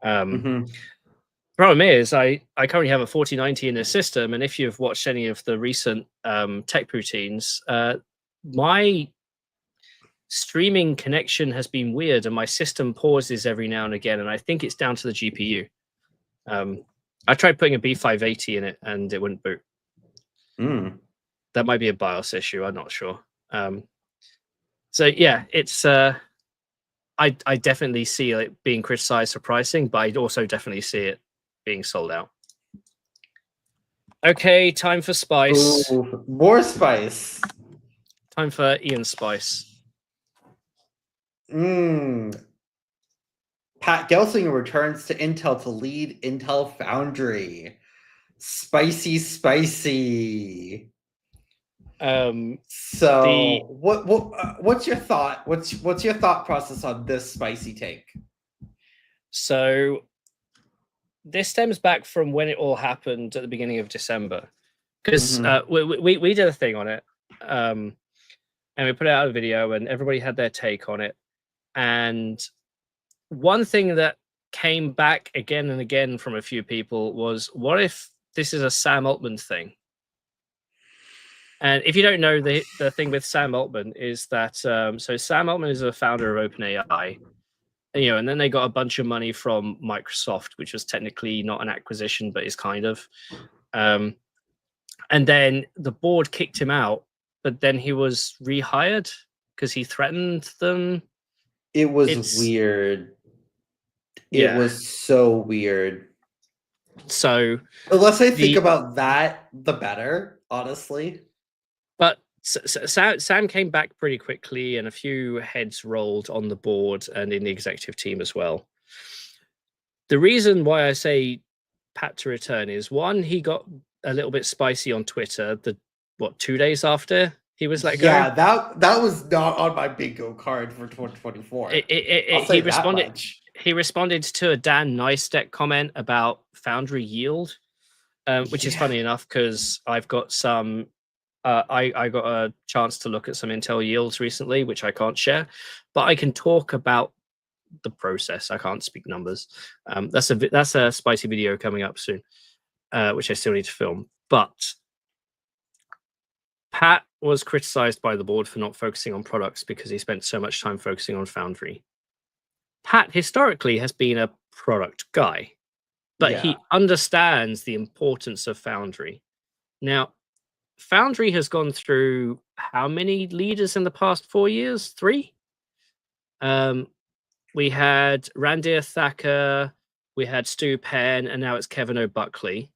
Problem is, I currently have a 4090 in the system, and if you've watched any of the recent tech poutines, my streaming connection has been weird, and my system pauses every now and again, and I think it's down to the GPU. I tried putting a B580 in it, and it wouldn't boot. That might be a BIOS issue. I'm not sure. So yeah, it's I definitely see it being criticized for pricing, but I also definitely see it being sold out. Okay, time for Spice. Ooh, more Spice. Time for Ian Spice. Pat Gelsinger returns to Intel to lead Intel Foundry. Spicy. So what's your thought? What's your thought process on this spicy take? So this stems back from when it all happened at the beginning of December, because we did a thing on it, and we put out a video, and everybody had their take on it. And one thing that came back again and again from a few people was, what if this is a Sam Altman thing? And if you don't know, the thing with Sam Altman is that so Sam Altman is a founder of OpenAI, and then they got a bunch of money from Microsoft, which was technically not an acquisition, but is kind of. And then the board kicked him out, but then he was rehired because he threatened them. It was weird. It was so weird. So the less I think about that, the better, honestly. But Sam came back pretty quickly, and a few heads rolled on the board and in the executive team as well. The reason why I say Pat to return is, one, he got a little bit spicy on Twitter 2 days after he was let go. Yeah, that was not on my bingo card for 2024. He responded to a Dan Neistat comment about foundry yield, which is funny enough because I've got some. I got a chance to look at some Intel yields recently, which I can't share, but I can talk about the process. I can't speak numbers. That's a spicy video coming up soon. which I still need to film. But Pat was criticized by the board for not focusing on products because he spent so much time focusing on foundry. Pat historically has been a product guy, but he understands the importance of foundry. Now, foundry has gone through how many leaders in the past 4 years? 3? We had Randir Thacker, we had Stu Penn, and now it's Kevin O'Buckley.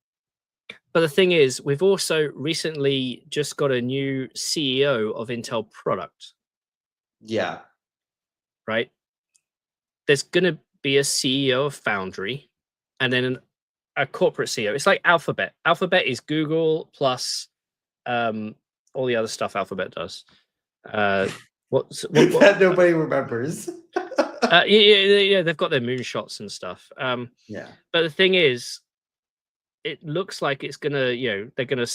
But the thing is, we've also recently just got a new CEO of Intel Product. Yeah. Right? There's going to be a CEO of Foundry and then a corporate CEO. It's like Alphabet. Alphabet is Google plus all the other stuff Alphabet does. What that nobody remembers. Yeah, they've got their moonshots and stuff. Yeah. But the thing is, it looks like it's gonna, they're gonna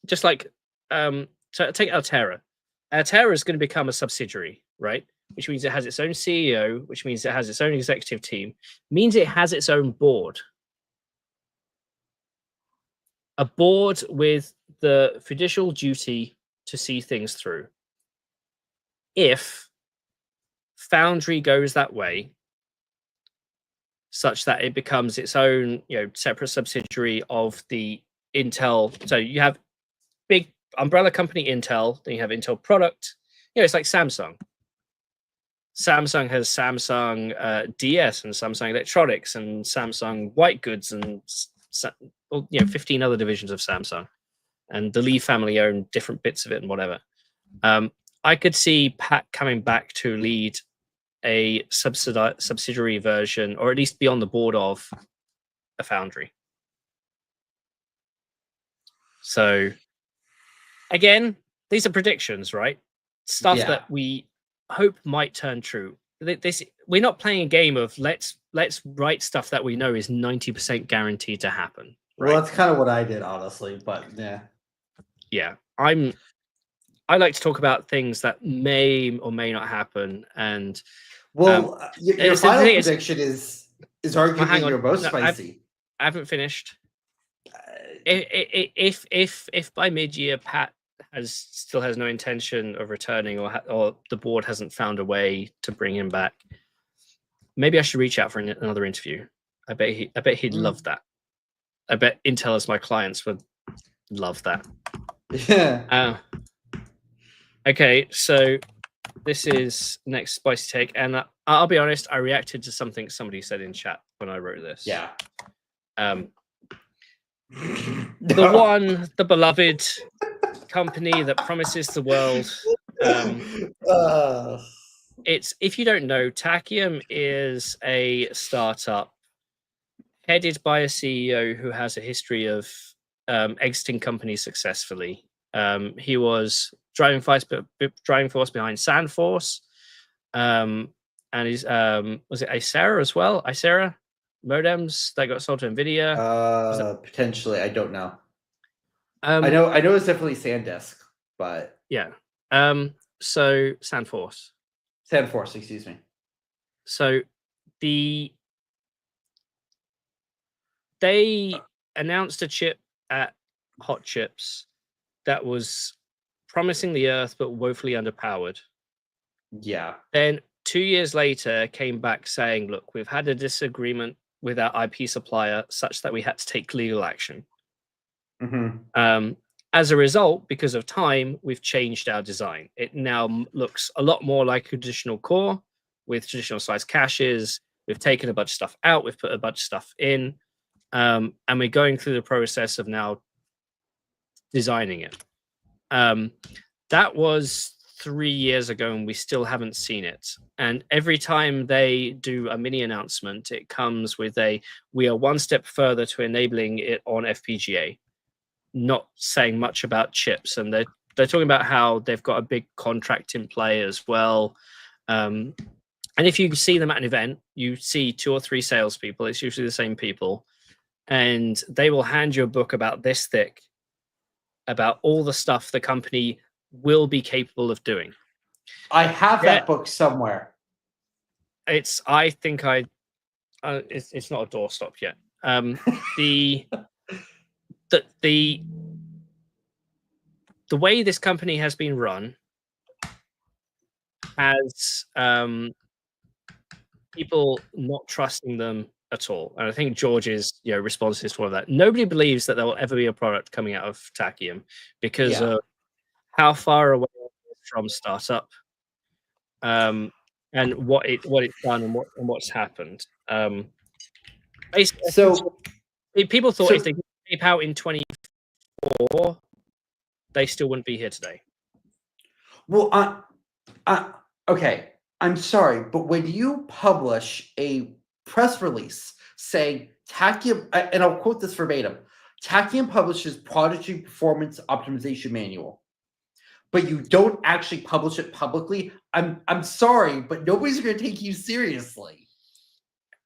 just like take Altera. Altera is going to become a subsidiary, right? Which means it has its own CEO, which means it has its own executive team, means it has its own board. A board with the fiducial duty to see things through. If Foundry goes that way, such that it becomes its own, separate subsidiary of the Intel. So you have big umbrella company Intel, then you have Intel Product. It's like Samsung. Samsung has Samsung DS and Samsung Electronics and Samsung White Goods and 15 other divisions of Samsung, and the Lee family own different bits of it and whatever. I could see Pat coming back to lead a subsidiary version, or at least be on the board of a foundry. So again, these are predictions, right? Stuff that we hope might turn true. We're not playing a game of let's write stuff that we know is 90% guaranteed to happen. Right? Well, that's kind of what I did, honestly. But yeah, I like to talk about things that may or may not happen. And your final prediction is arguably your most spicy. I haven't finished. If by mid-year Pat still has no intention of returning, or the board hasn't found a way to bring him back, maybe I should reach out for another interview. I bet he'd love that. I bet Intel as my clients would love that. Yeah. Okay, so this is next spicy take, and I'll be honest, I reacted to something somebody said in chat when I wrote this. Yeah. The beloved company that promises the world. It's, if you don't know, Tachyum is a startup headed by a CEO who has a history of exiting companies successfully. He was driving force behind Sandforce, and he's was it Icera as well? Icera modems that got sold to Nvidia. Potentially, I don't know. I know it's definitely SanDisk, but yeah. So Sandforce, excuse me. So they announced a chip at Hot Chips that was promising the Earth but woefully underpowered. Yeah. Then 2 years later, came back saying, "Look, we've had a disagreement with our IP supplier, such that we had to take legal action." Mm-hmm. As a result, because of time, we've changed our design. It now looks a lot more like a traditional core with traditional size caches. We've taken a bunch of stuff out. We've put a bunch of stuff in. And we're going through the process of now designing it. That was 3 years ago, and we still haven't seen it. And every time they do a mini announcement, it comes with we are one step further to enabling it on FPGA, not saying much about chips. And they're talking about how they've got a big contract in play as well. And if you see them at an event, you see 2 or 3 salespeople. It's usually the same people. And they will hand you a book about this thick about all the stuff the company will be capable of doing. I have that book somewhere. It's not a doorstop yet. the way this company has been run has people not trusting them at all, and I think George's response is to all of that. Nobody believes that there will ever be a product coming out of Tachyum because of how far away it is from startup, and what it's done and what's happened. So people thought if they could tape out in 24, they still wouldn't be here today. Well, okay. I'm sorry, but when you publish a press release saying Tachyum, and I'll quote this verbatim, Tachyum publishes Prodigy Performance Optimization Manual, but you don't actually publish it publicly, I'm sorry, but nobody's going to take you seriously.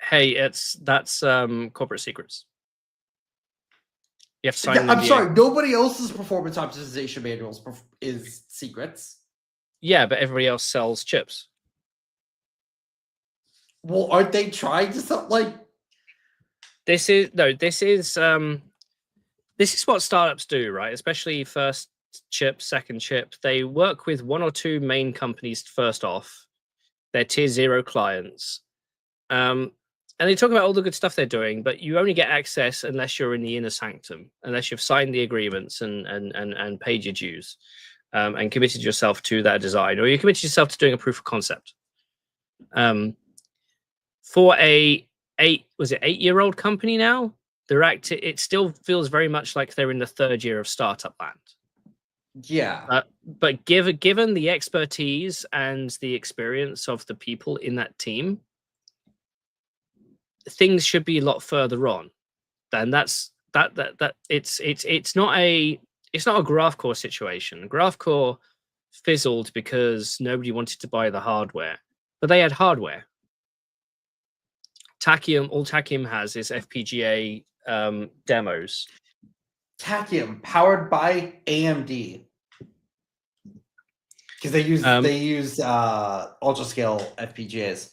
Hey, that's corporate secrets. You have to sign. I'm sorry, nobody else's performance optimization manuals is secrets. Yeah, but everybody else sells chips. Well, aren't they trying to sell This is what startups do, right? Especially first chip, second chip. They work with one or two main companies first off. They're tier 0 clients. And they talk about all the good stuff they're doing, but you only get access unless you're in the inner sanctum, unless you've signed the agreements and paid your dues, and committed yourself to that design, or you committed yourself to doing a proof of concept. For a 8-year-old company now, it still feels very much like they're in the 3rd year of startup land. Yeah. But given the expertise and the experience of the people in that team, things should be a lot further on. And it's not a GraphCore situation. GraphCore fizzled because nobody wanted to buy the hardware, but they had hardware. All Tachyum has is FPGA demos. Tachyum, powered by AMD, because they use ultra scale FPGAs.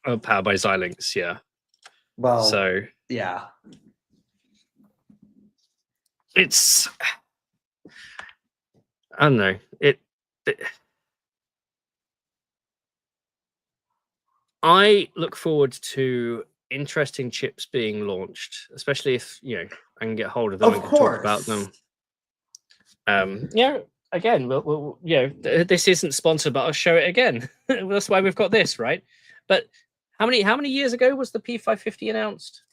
Oh, powered by Xilinx, yeah. Well, so yeah, it's I don't know. I look forward to interesting chips being launched, especially if I can get hold of them and talk about them. Again, this isn't sponsored, but I'll show it again. That's why we've got this, right? But how many years ago was the P550 announced?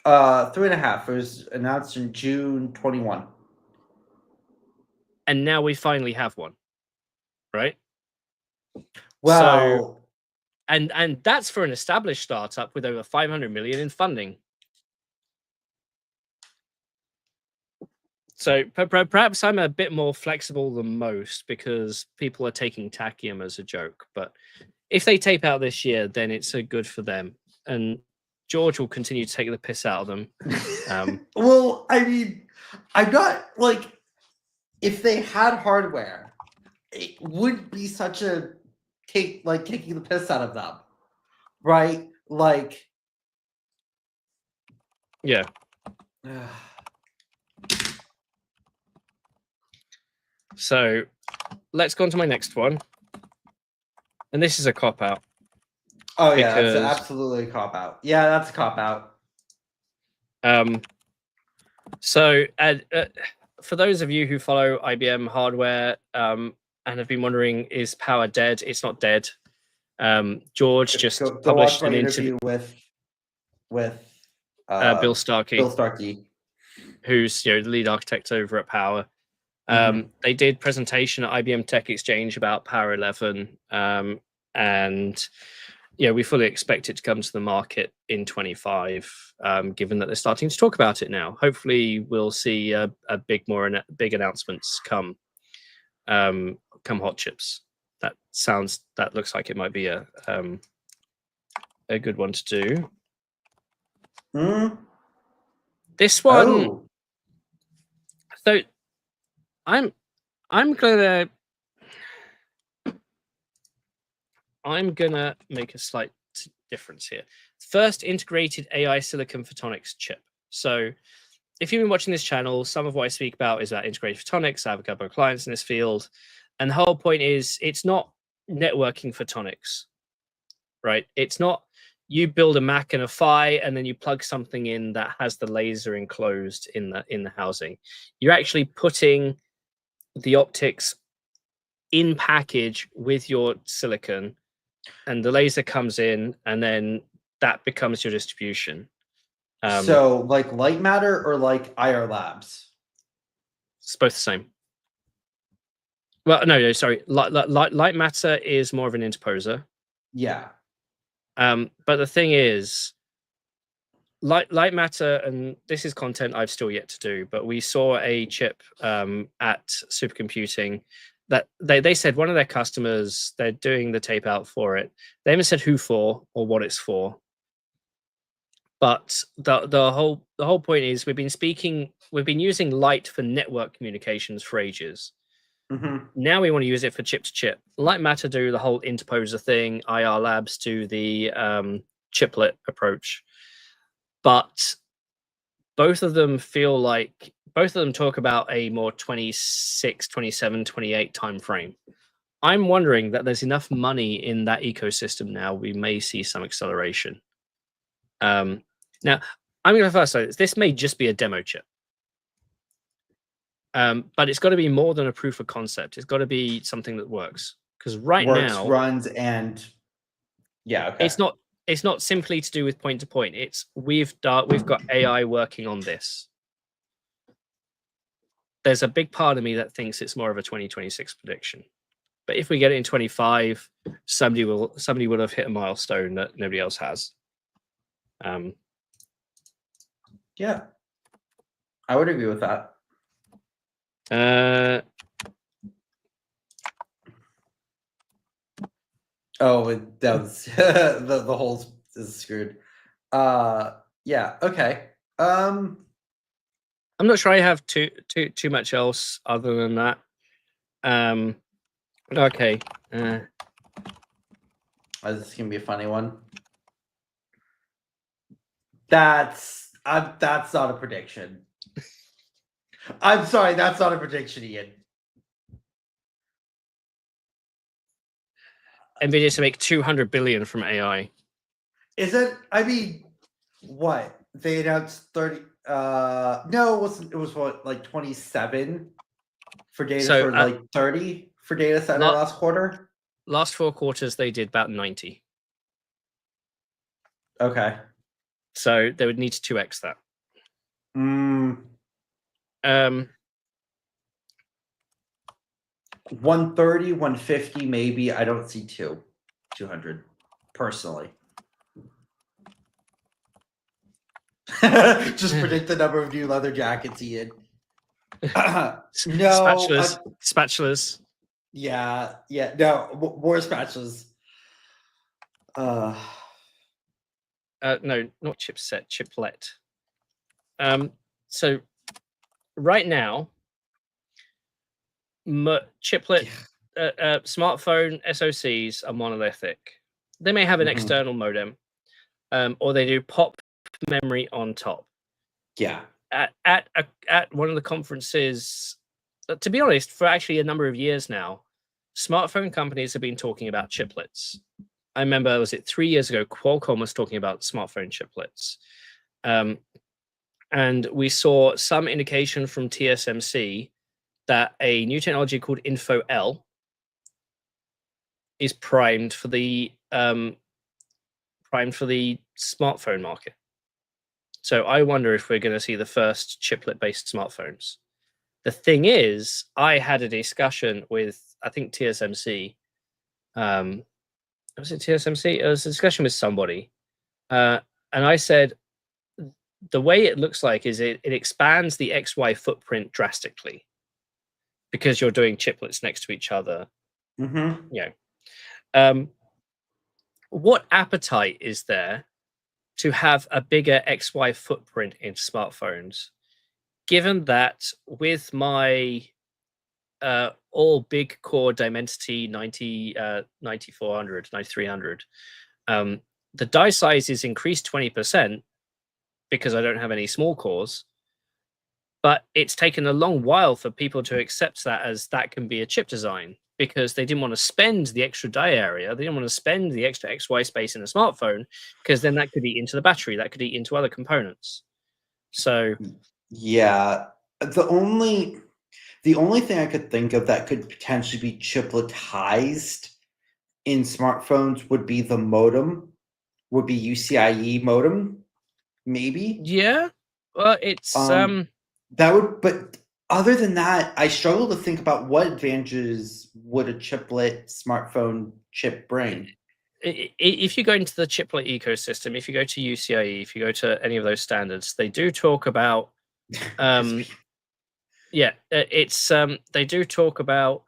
3.5. It was announced in June 21. And now we finally have one, right? Well, and that's for an established startup with over 500 million in funding. So perhaps I'm a bit more flexible than most because people are taking Tachyum as a joke. But if they tape out this year, then it's a good for them. And George will continue to take the piss out of them. Well, I mean, I'm not if they had hardware, it would be such a taking the piss out of them, right? Yeah. So let's go on to my next one. And this is a cop-out. Oh, yeah, that's absolutely a cop-out. Yeah, that's a cop-out. So for those of you who follow IBM hardware and have been wondering, is power dead? It's not dead. George just published an interview with Bill Starkey, who's the lead architect over at Power. They did presentation at IBM Tech Exchange about Power11, and we fully expect it to come to the market in 25, given that they're starting to talk about it now. Hopefully we'll see big announcements come hot chips. That looks like it might be a good one to do. This one, so I'm gonna make a slight difference here. First integrated AI silicon photonics chip. So if you've been watching this channel, some of what I speak about is about integrated photonics. I have a couple of clients in this field. And the whole point is it's not networking photonics, right? It's not you build a Mac and a Phi and then you plug something in that has the laser enclosed in the housing. You're actually putting the optics in package with your silicon, and the laser comes in, and then that becomes your distribution. So like light matter or like IR labs? It's both the same. Well, no, sorry. Light matter is more of an interposer. Yeah. But the thing is, light matter, and this is content I've still yet to do, but we saw a chip at supercomputing that they said one of their customers, they're doing the tape out for it. They haven't said who for or what it's for. But the whole point is we've been using light for network communications for ages. Mm-hmm. Now we want to use it for chip to chip. Light matter do the whole interposer thing. IR labs do the chiplet approach. But both of them talk about a more 26, 27, 28 time frame. I'm wondering that there's enough money in that ecosystem now, we may see some acceleration. Now, I'm going to first say this may just be a demo chip. But it's got to be more than a proof of concept. It's got to be something that works. Because now runs and yeah, okay. It's not simply to do with point to point. It's we've got AI working on this. There's a big part of me that thinks it's more of a 2026 prediction. But if we get it in 25, somebody will have hit a milestone that nobody else has. Yeah, I would agree with that. Oh, that was the whole is screwed. Yeah, okay. I'm not sure I have too much else other than that. Okay. This is gonna be a funny one. That's not a prediction. I'm sorry, that's not a prediction, Ian. Nvidia to make 200 billion from AI. Is it? I mean, what they announced 30? No, it wasn't. It was what, like 27 for data for like 30 for data center last quarter. Last 4 quarters they did about 90. Okay. So they would need to 2x that. 130, 150, maybe. I don't see 200 personally. Just predict the number of new leather jackets, Ian. No, spatulas. Yeah, no, more spatulas. No, not chipset, chiplet. So right now, chiplet smartphone SoCs are monolithic. They may have an external modem, or they do pop memory on top. Yeah. At one of the conferences, to be honest, for actually a number of years now, smartphone companies have been talking about chiplets. I remember, was it 3 years ago, Qualcomm was talking about smartphone chiplets. And we saw some indication from TSMC that a new technology called InfoL is primed for the smartphone market. So I wonder if we're going to see the first chiplet-based smartphones. The thing is, I had a discussion with, I think, TSMC. Was it TSMC? It was a discussion with somebody. And I said, the way it looks like is it expands the XY footprint drastically because you're doing chiplets next to each other. What appetite is there to have a bigger XY footprint in smartphones, given that with my all big core Dimensity 9400, 9300, the die size is increased 20% because I don't have any small cores, But it's taken a long while for people to accept that as that can be a chip design, because they didn't want to spend the extra die area. They didn't want to spend the extra XY space in a smartphone, because then that could eat into the battery, that could eat into other components. So yeah, the only thing I could think of that could potentially be chipletized in smartphones would be the modem, would be UCIe modem, maybe. yeah, well, it's that would, but other than that, I struggle to think about what advantages would a chiplet smartphone chip bring. If you go into the chiplet ecosystem, if you go to UCIe, if you go to any of those standards, they do talk about yeah, it's they do talk about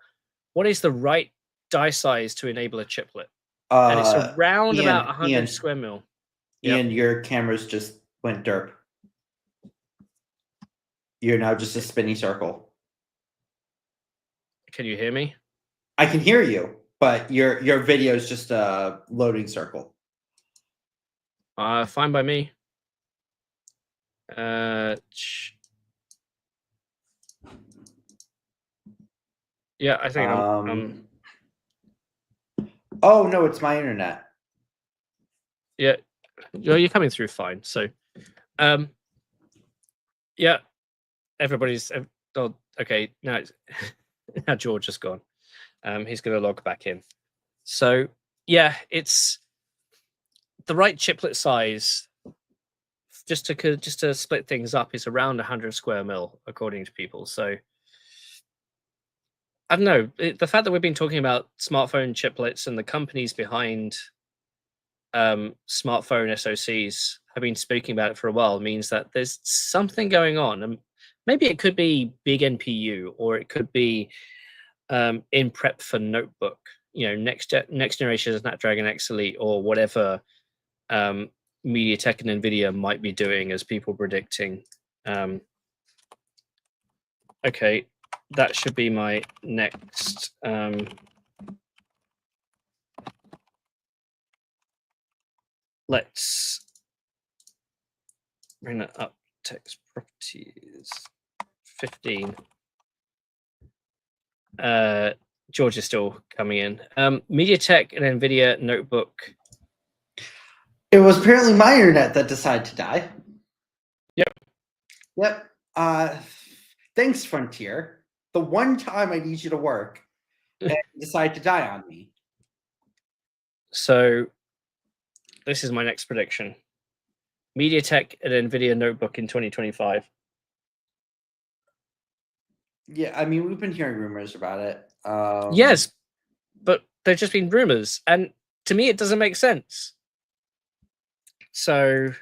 what is the right die size to enable a chiplet, and it's around about 100 square mil. Ian, your cameras just went derp. You're now just a spinny circle. Can you hear me? I can hear you, but your video is just a loading circle. Fine by me. Yeah, I think Oh no, it's my internet. Yeah, you're coming through fine. So, yeah, everybody's okay. Now, now George is gone. He's going to log back in. So, yeah, it's the right chiplet size. Just to split things up, is around 100 square mil, according to people. So, I don't know. The fact that we've been talking about smartphone chiplets and the companies behind smartphone SoCs have been speaking about it for a while means that there's something going on. And maybe it could be big NPU, or it could be in prep for notebook, next generation Snapdragon X Elite, or whatever MediaTek and Nvidia might be doing, as people predicting. Okay, that should be my next let's bring that up. Text properties 15. George is still coming in. MediaTek and Nvidia notebook. It was apparently my internet that decided to die. Yep. Thanks, Frontier. The one time I need you to work, and decide to die on me. So, this is my next prediction. MediaTek and Nvidia notebook in 2025. Yeah, I mean, we've been hearing rumors about it. Yes, but they've just been rumors, and to me, it doesn't make sense. So,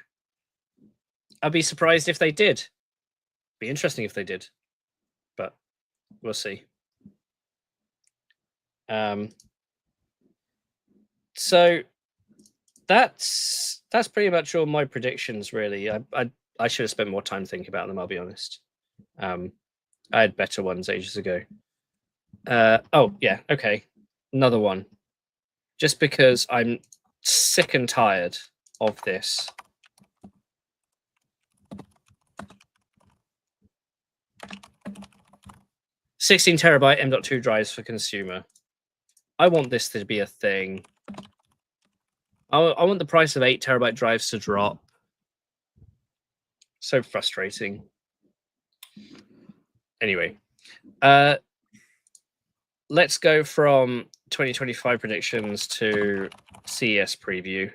I'd be surprised if they did. Be interesting if they did, but we'll see. So that's pretty much all my predictions, really. I should have spent more time thinking about them, I'll be honest. I had better ones ages ago. Oh yeah, okay, another one. Just because I'm sick and tired of this. $16 terabyte M.2 drives for consumer. I want this to be a thing. I want the price of 8 terabyte drives to drop. So frustrating. Anyway, let's go from 2025 predictions to CES preview.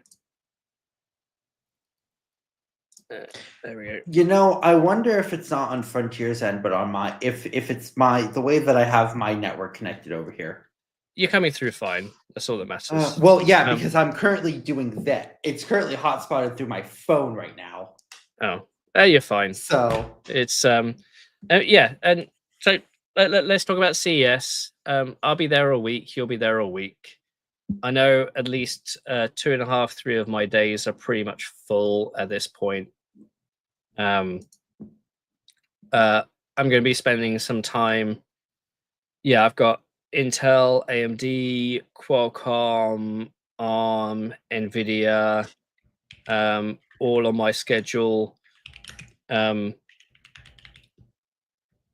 There we go. I wonder if it's not on Frontier's end, but on my if it's the way that I have my network connected over here. You're coming through fine. That's all that matters. Well, yeah, because I'm currently doing that. It's currently hotspotted through my phone right now. Oh, you're fine. So it's yeah, and so let's talk about CES. I'll be there all week. You'll be there all week. I know at least 2.5, 3 of my days are pretty much full at this point. I'm going to be spending some time. Yeah, I've got Intel, AMD, Qualcomm, ARM, Nvidia, all on my schedule.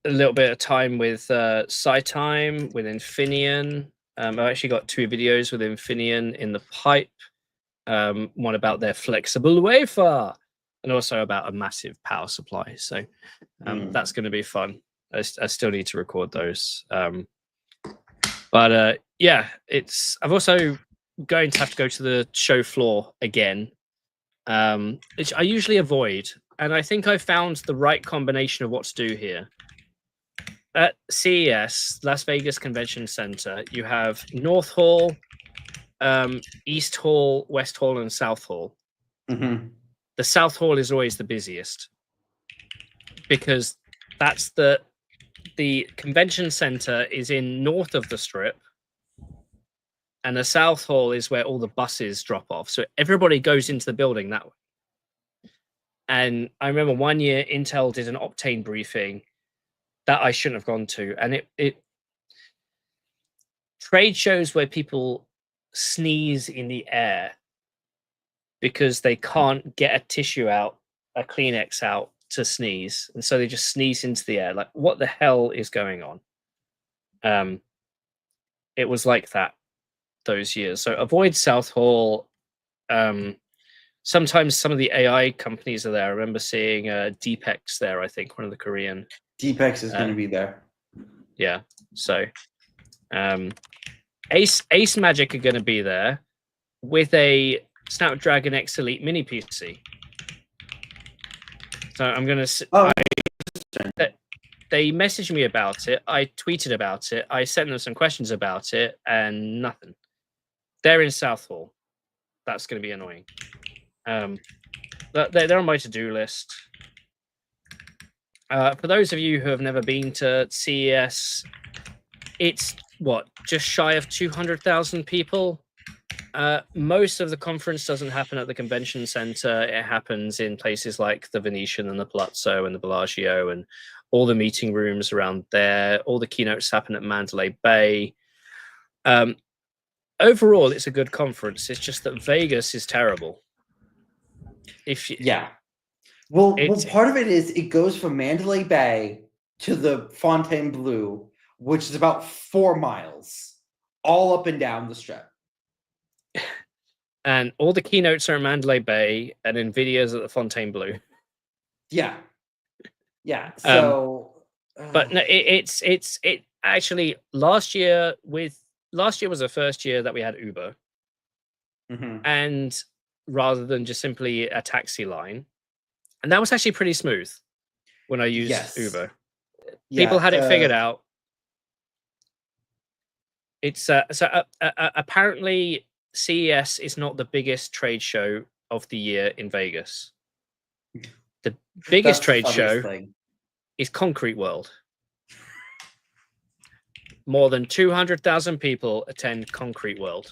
a little bit of time with SciTime, with Infineon. I've actually got 2 videos with Infineon in the pipe. One about their flexible wafer, and also about a massive power supply. So that's going to be fun. I still need to record those. But yeah, I'm also going to have to go to the show floor again, which I usually avoid. And I think I found the right combination of what to do here. At CES, Las Vegas Convention Center, you have North Hall, East Hall, West Hall, and South Hall. Mm-hmm. The South Hall is always the busiest because that's the convention center is in north of the strip, and the South Hall is where all the buses drop off. So everybody goes into the building that way. And I remember one year Intel did an Optane briefing that I shouldn't have gone to, and it trade shows where people sneeze in the air because they can't get a tissue out, a Kleenex out to sneeze, and so they just sneeze into the air. Like, what the hell is going on? It was like that those years. So avoid South Hall. Sometimes some of the AI companies are there. I remember seeing Deepex there, I think, one of the Korean. Deepex is going to be there. Yeah. So Ace Magic are going to be there with a Snapdragon X Elite mini PC. So I'm going to... They messaged me about it. I tweeted about it. I sent them some questions about it, and nothing. They're in South Hall. That's going to be annoying. They're on my to-do list. For those of you who have never been to CES, it's just shy of 200,000 people. Most of the conference doesn't happen at the convention center. It happens in places like the Venetian and the Palazzo and the Bellagio, and all the meeting rooms around there. All the keynotes happen at Mandalay Bay. Overall, it's a good conference. It's just that Vegas is terrible. Well, part of it is it goes from Mandalay Bay to the Fontainebleau, which is about 4 miles, all up and down the strip. And all the keynotes are in Mandalay Bay, and Nvidia's at the Fontainebleau. Yeah. So, but no, it actually last year was the first year that we had Uber, and rather than just simply a taxi line, and that was actually pretty smooth when I used Uber. People had it figured out. It's apparently CES is not the biggest trade show of the year in Vegas. The biggest trade show is Concrete World. More than 200,000 people attend Concrete World.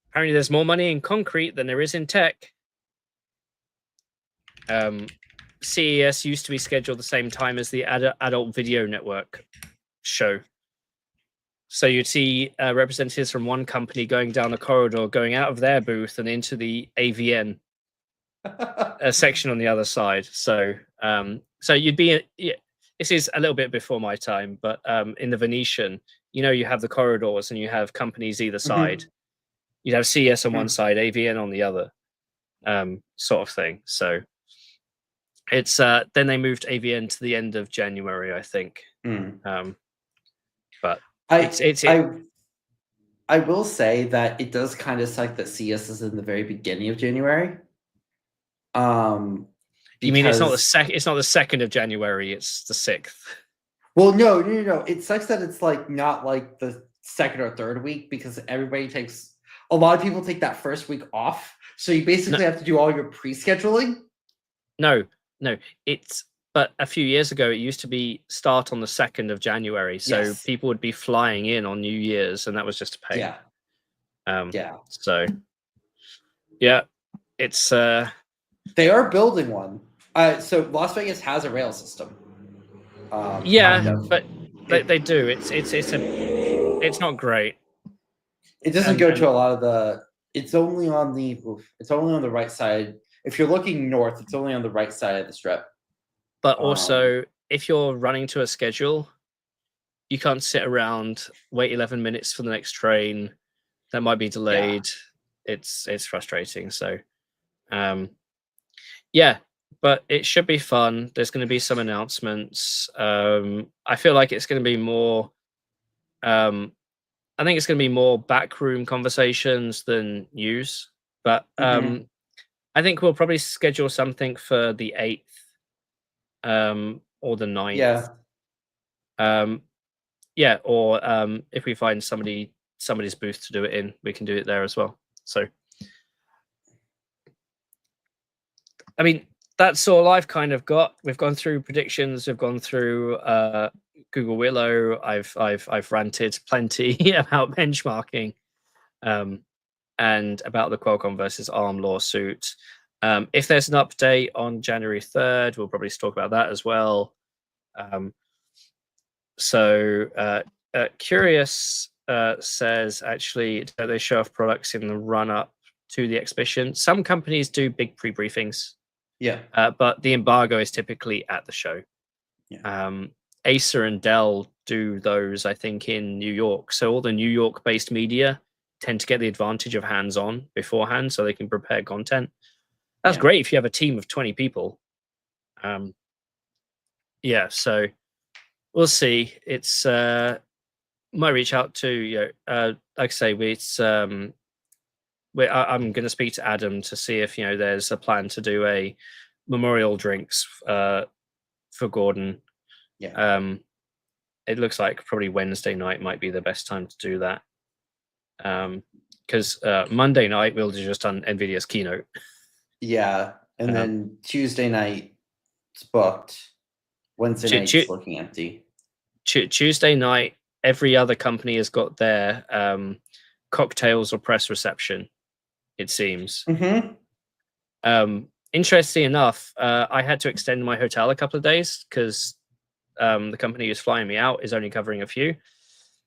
Apparently there's more money in concrete than there is in tech. CES used to be scheduled the same time as the Adult Video Network show. So you'd see representatives from one company going down the corridor, going out of their booth and into the AVN section on the other side. So you'd be... This is a little bit before my time, but in the Venetian, you have the corridors and you have companies either side. You'd have CES on one side, AVN on the other, sort of thing. So it's then they moved AVN to the end of January, I think. But I will say that it does kind of suck that CES is in the very beginning of January. You mean it's not the 2nd of January, it's the 6th? Well, no. It sucks that it's not like the 2nd or 3rd week, because a lot of people take that first week off. So you basically have to do all your pre-scheduling. No. But a few years ago, it used to be start on the 2nd of January. So people would be flying in on New Year's, and that was just a pain. So, it's... They are building one. So Las Vegas has a rail system. But they do. It's not great. It doesn't go to a lot of the. It's only on the right side. If you're looking north, it's only on the right side of the strip. But also, if you're running to a schedule, you can't sit around, wait 11 minutes for the next train that might be delayed. It's frustrating. So, yeah, but it should be fun. There's going to be some announcements. I feel like it's going to be more. I think it's going to be more backroom conversations than news. But I think we'll probably schedule something for the 8th or the 9th. Yeah. Or if we find somebody's booth to do it in, we can do it there as well. So, I mean, that's all I've kind of got. We've gone through predictions. We've gone through Google Willow. I've ranted plenty about benchmarking, and about the Qualcomm versus ARM lawsuit. If there's an update on January 3rd, we'll probably talk about that as well. Curious says actually that they show off products in the run-up to the exhibition. Some companies do big pre-briefings. Yeah. But the embargo is typically at the show. Yeah. Acer and Dell do those, I think, in New York. So all the New York-based media tend to get the advantage of hands-on beforehand, so they can prepare content. That's great if you have a team of 20 people. Yeah, so we'll see. It's might reach out to like I say, I'm going to speak to Adam to see if there's a plan to do a memorial drinks for Gordon. Yeah. It looks like probably Wednesday night might be the best time to do that. Because Monday night we'll just done Nvidia's keynote. Yeah, and then Tuesday night it's booked. Wednesday night it's looking empty. Tuesday night, every other company has got their cocktails or press reception. It seems. Interestingly enough, I had to extend my hotel a couple of days because the company who's flying me out is only covering a few.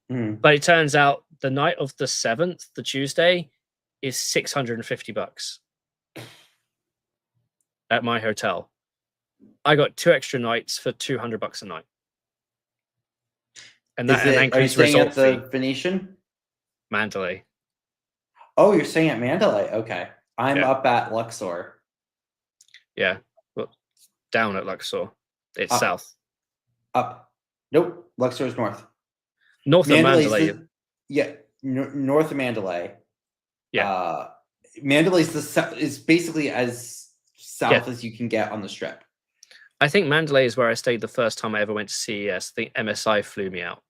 But it turns out the night of the 7th, the Tuesday, is $650 at my hotel. I got 2 extra nights for $200 a night. And that are you staying at the Venetian? Mandalay. Oh, you're staying at Mandalay. Okay. I'm up at Luxor. Yeah. Well, down at Luxor. It's south. Up. Nope. Luxor is north. North of Mandalay. North of Mandalay. Yeah. Mandalay's is basically as south as you can get on the strip. I think Mandalay is where I stayed the first time I ever went to CES. The MSI flew me out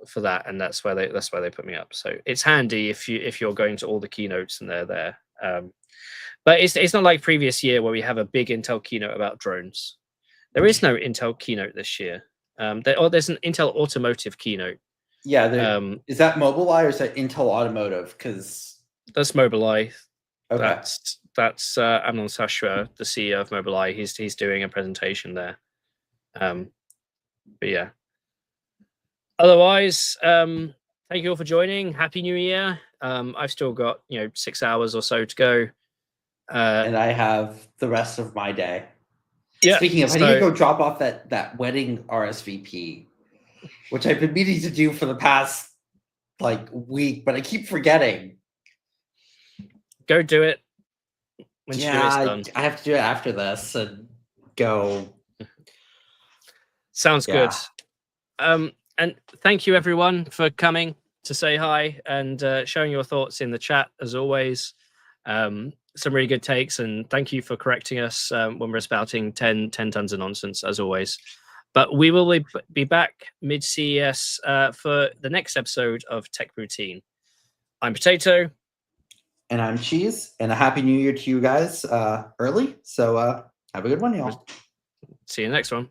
for that, and that's where they put me up. So it's handy if you're going to all the keynotes and they're there. But it's not like previous year where we have a big Intel keynote about drones. There is no Intel keynote this year. There's an Intel automotive keynote. Yeah. Is that Mobileye or is that Intel Automotive? Because that's Mobileye. Okay. That's Amnon Sashwa, the CEO of Mobileye. He's doing a presentation there. But yeah. Otherwise, thank you all for joining. Happy New Year. I've still got 6 hours or so to go. And I have the rest of my day. Yeah. Speaking of, I need to go drop off that wedding RSVP, which I've been meaning to do for the past week, but I keep forgetting. Go do it. When done. I have to do it after this and go. Sounds good. And thank you everyone for coming to say hi and showing your thoughts in the chat as always. Some really good takes, and thank you for correcting us when we're spouting 10 tons of nonsense as always. But we will be back mid-CES for the next episode of Tech Poutine. I'm Potato. And I'm Cheese. And a Happy New Year to you guys early. So have a good one, y'all. See you next one.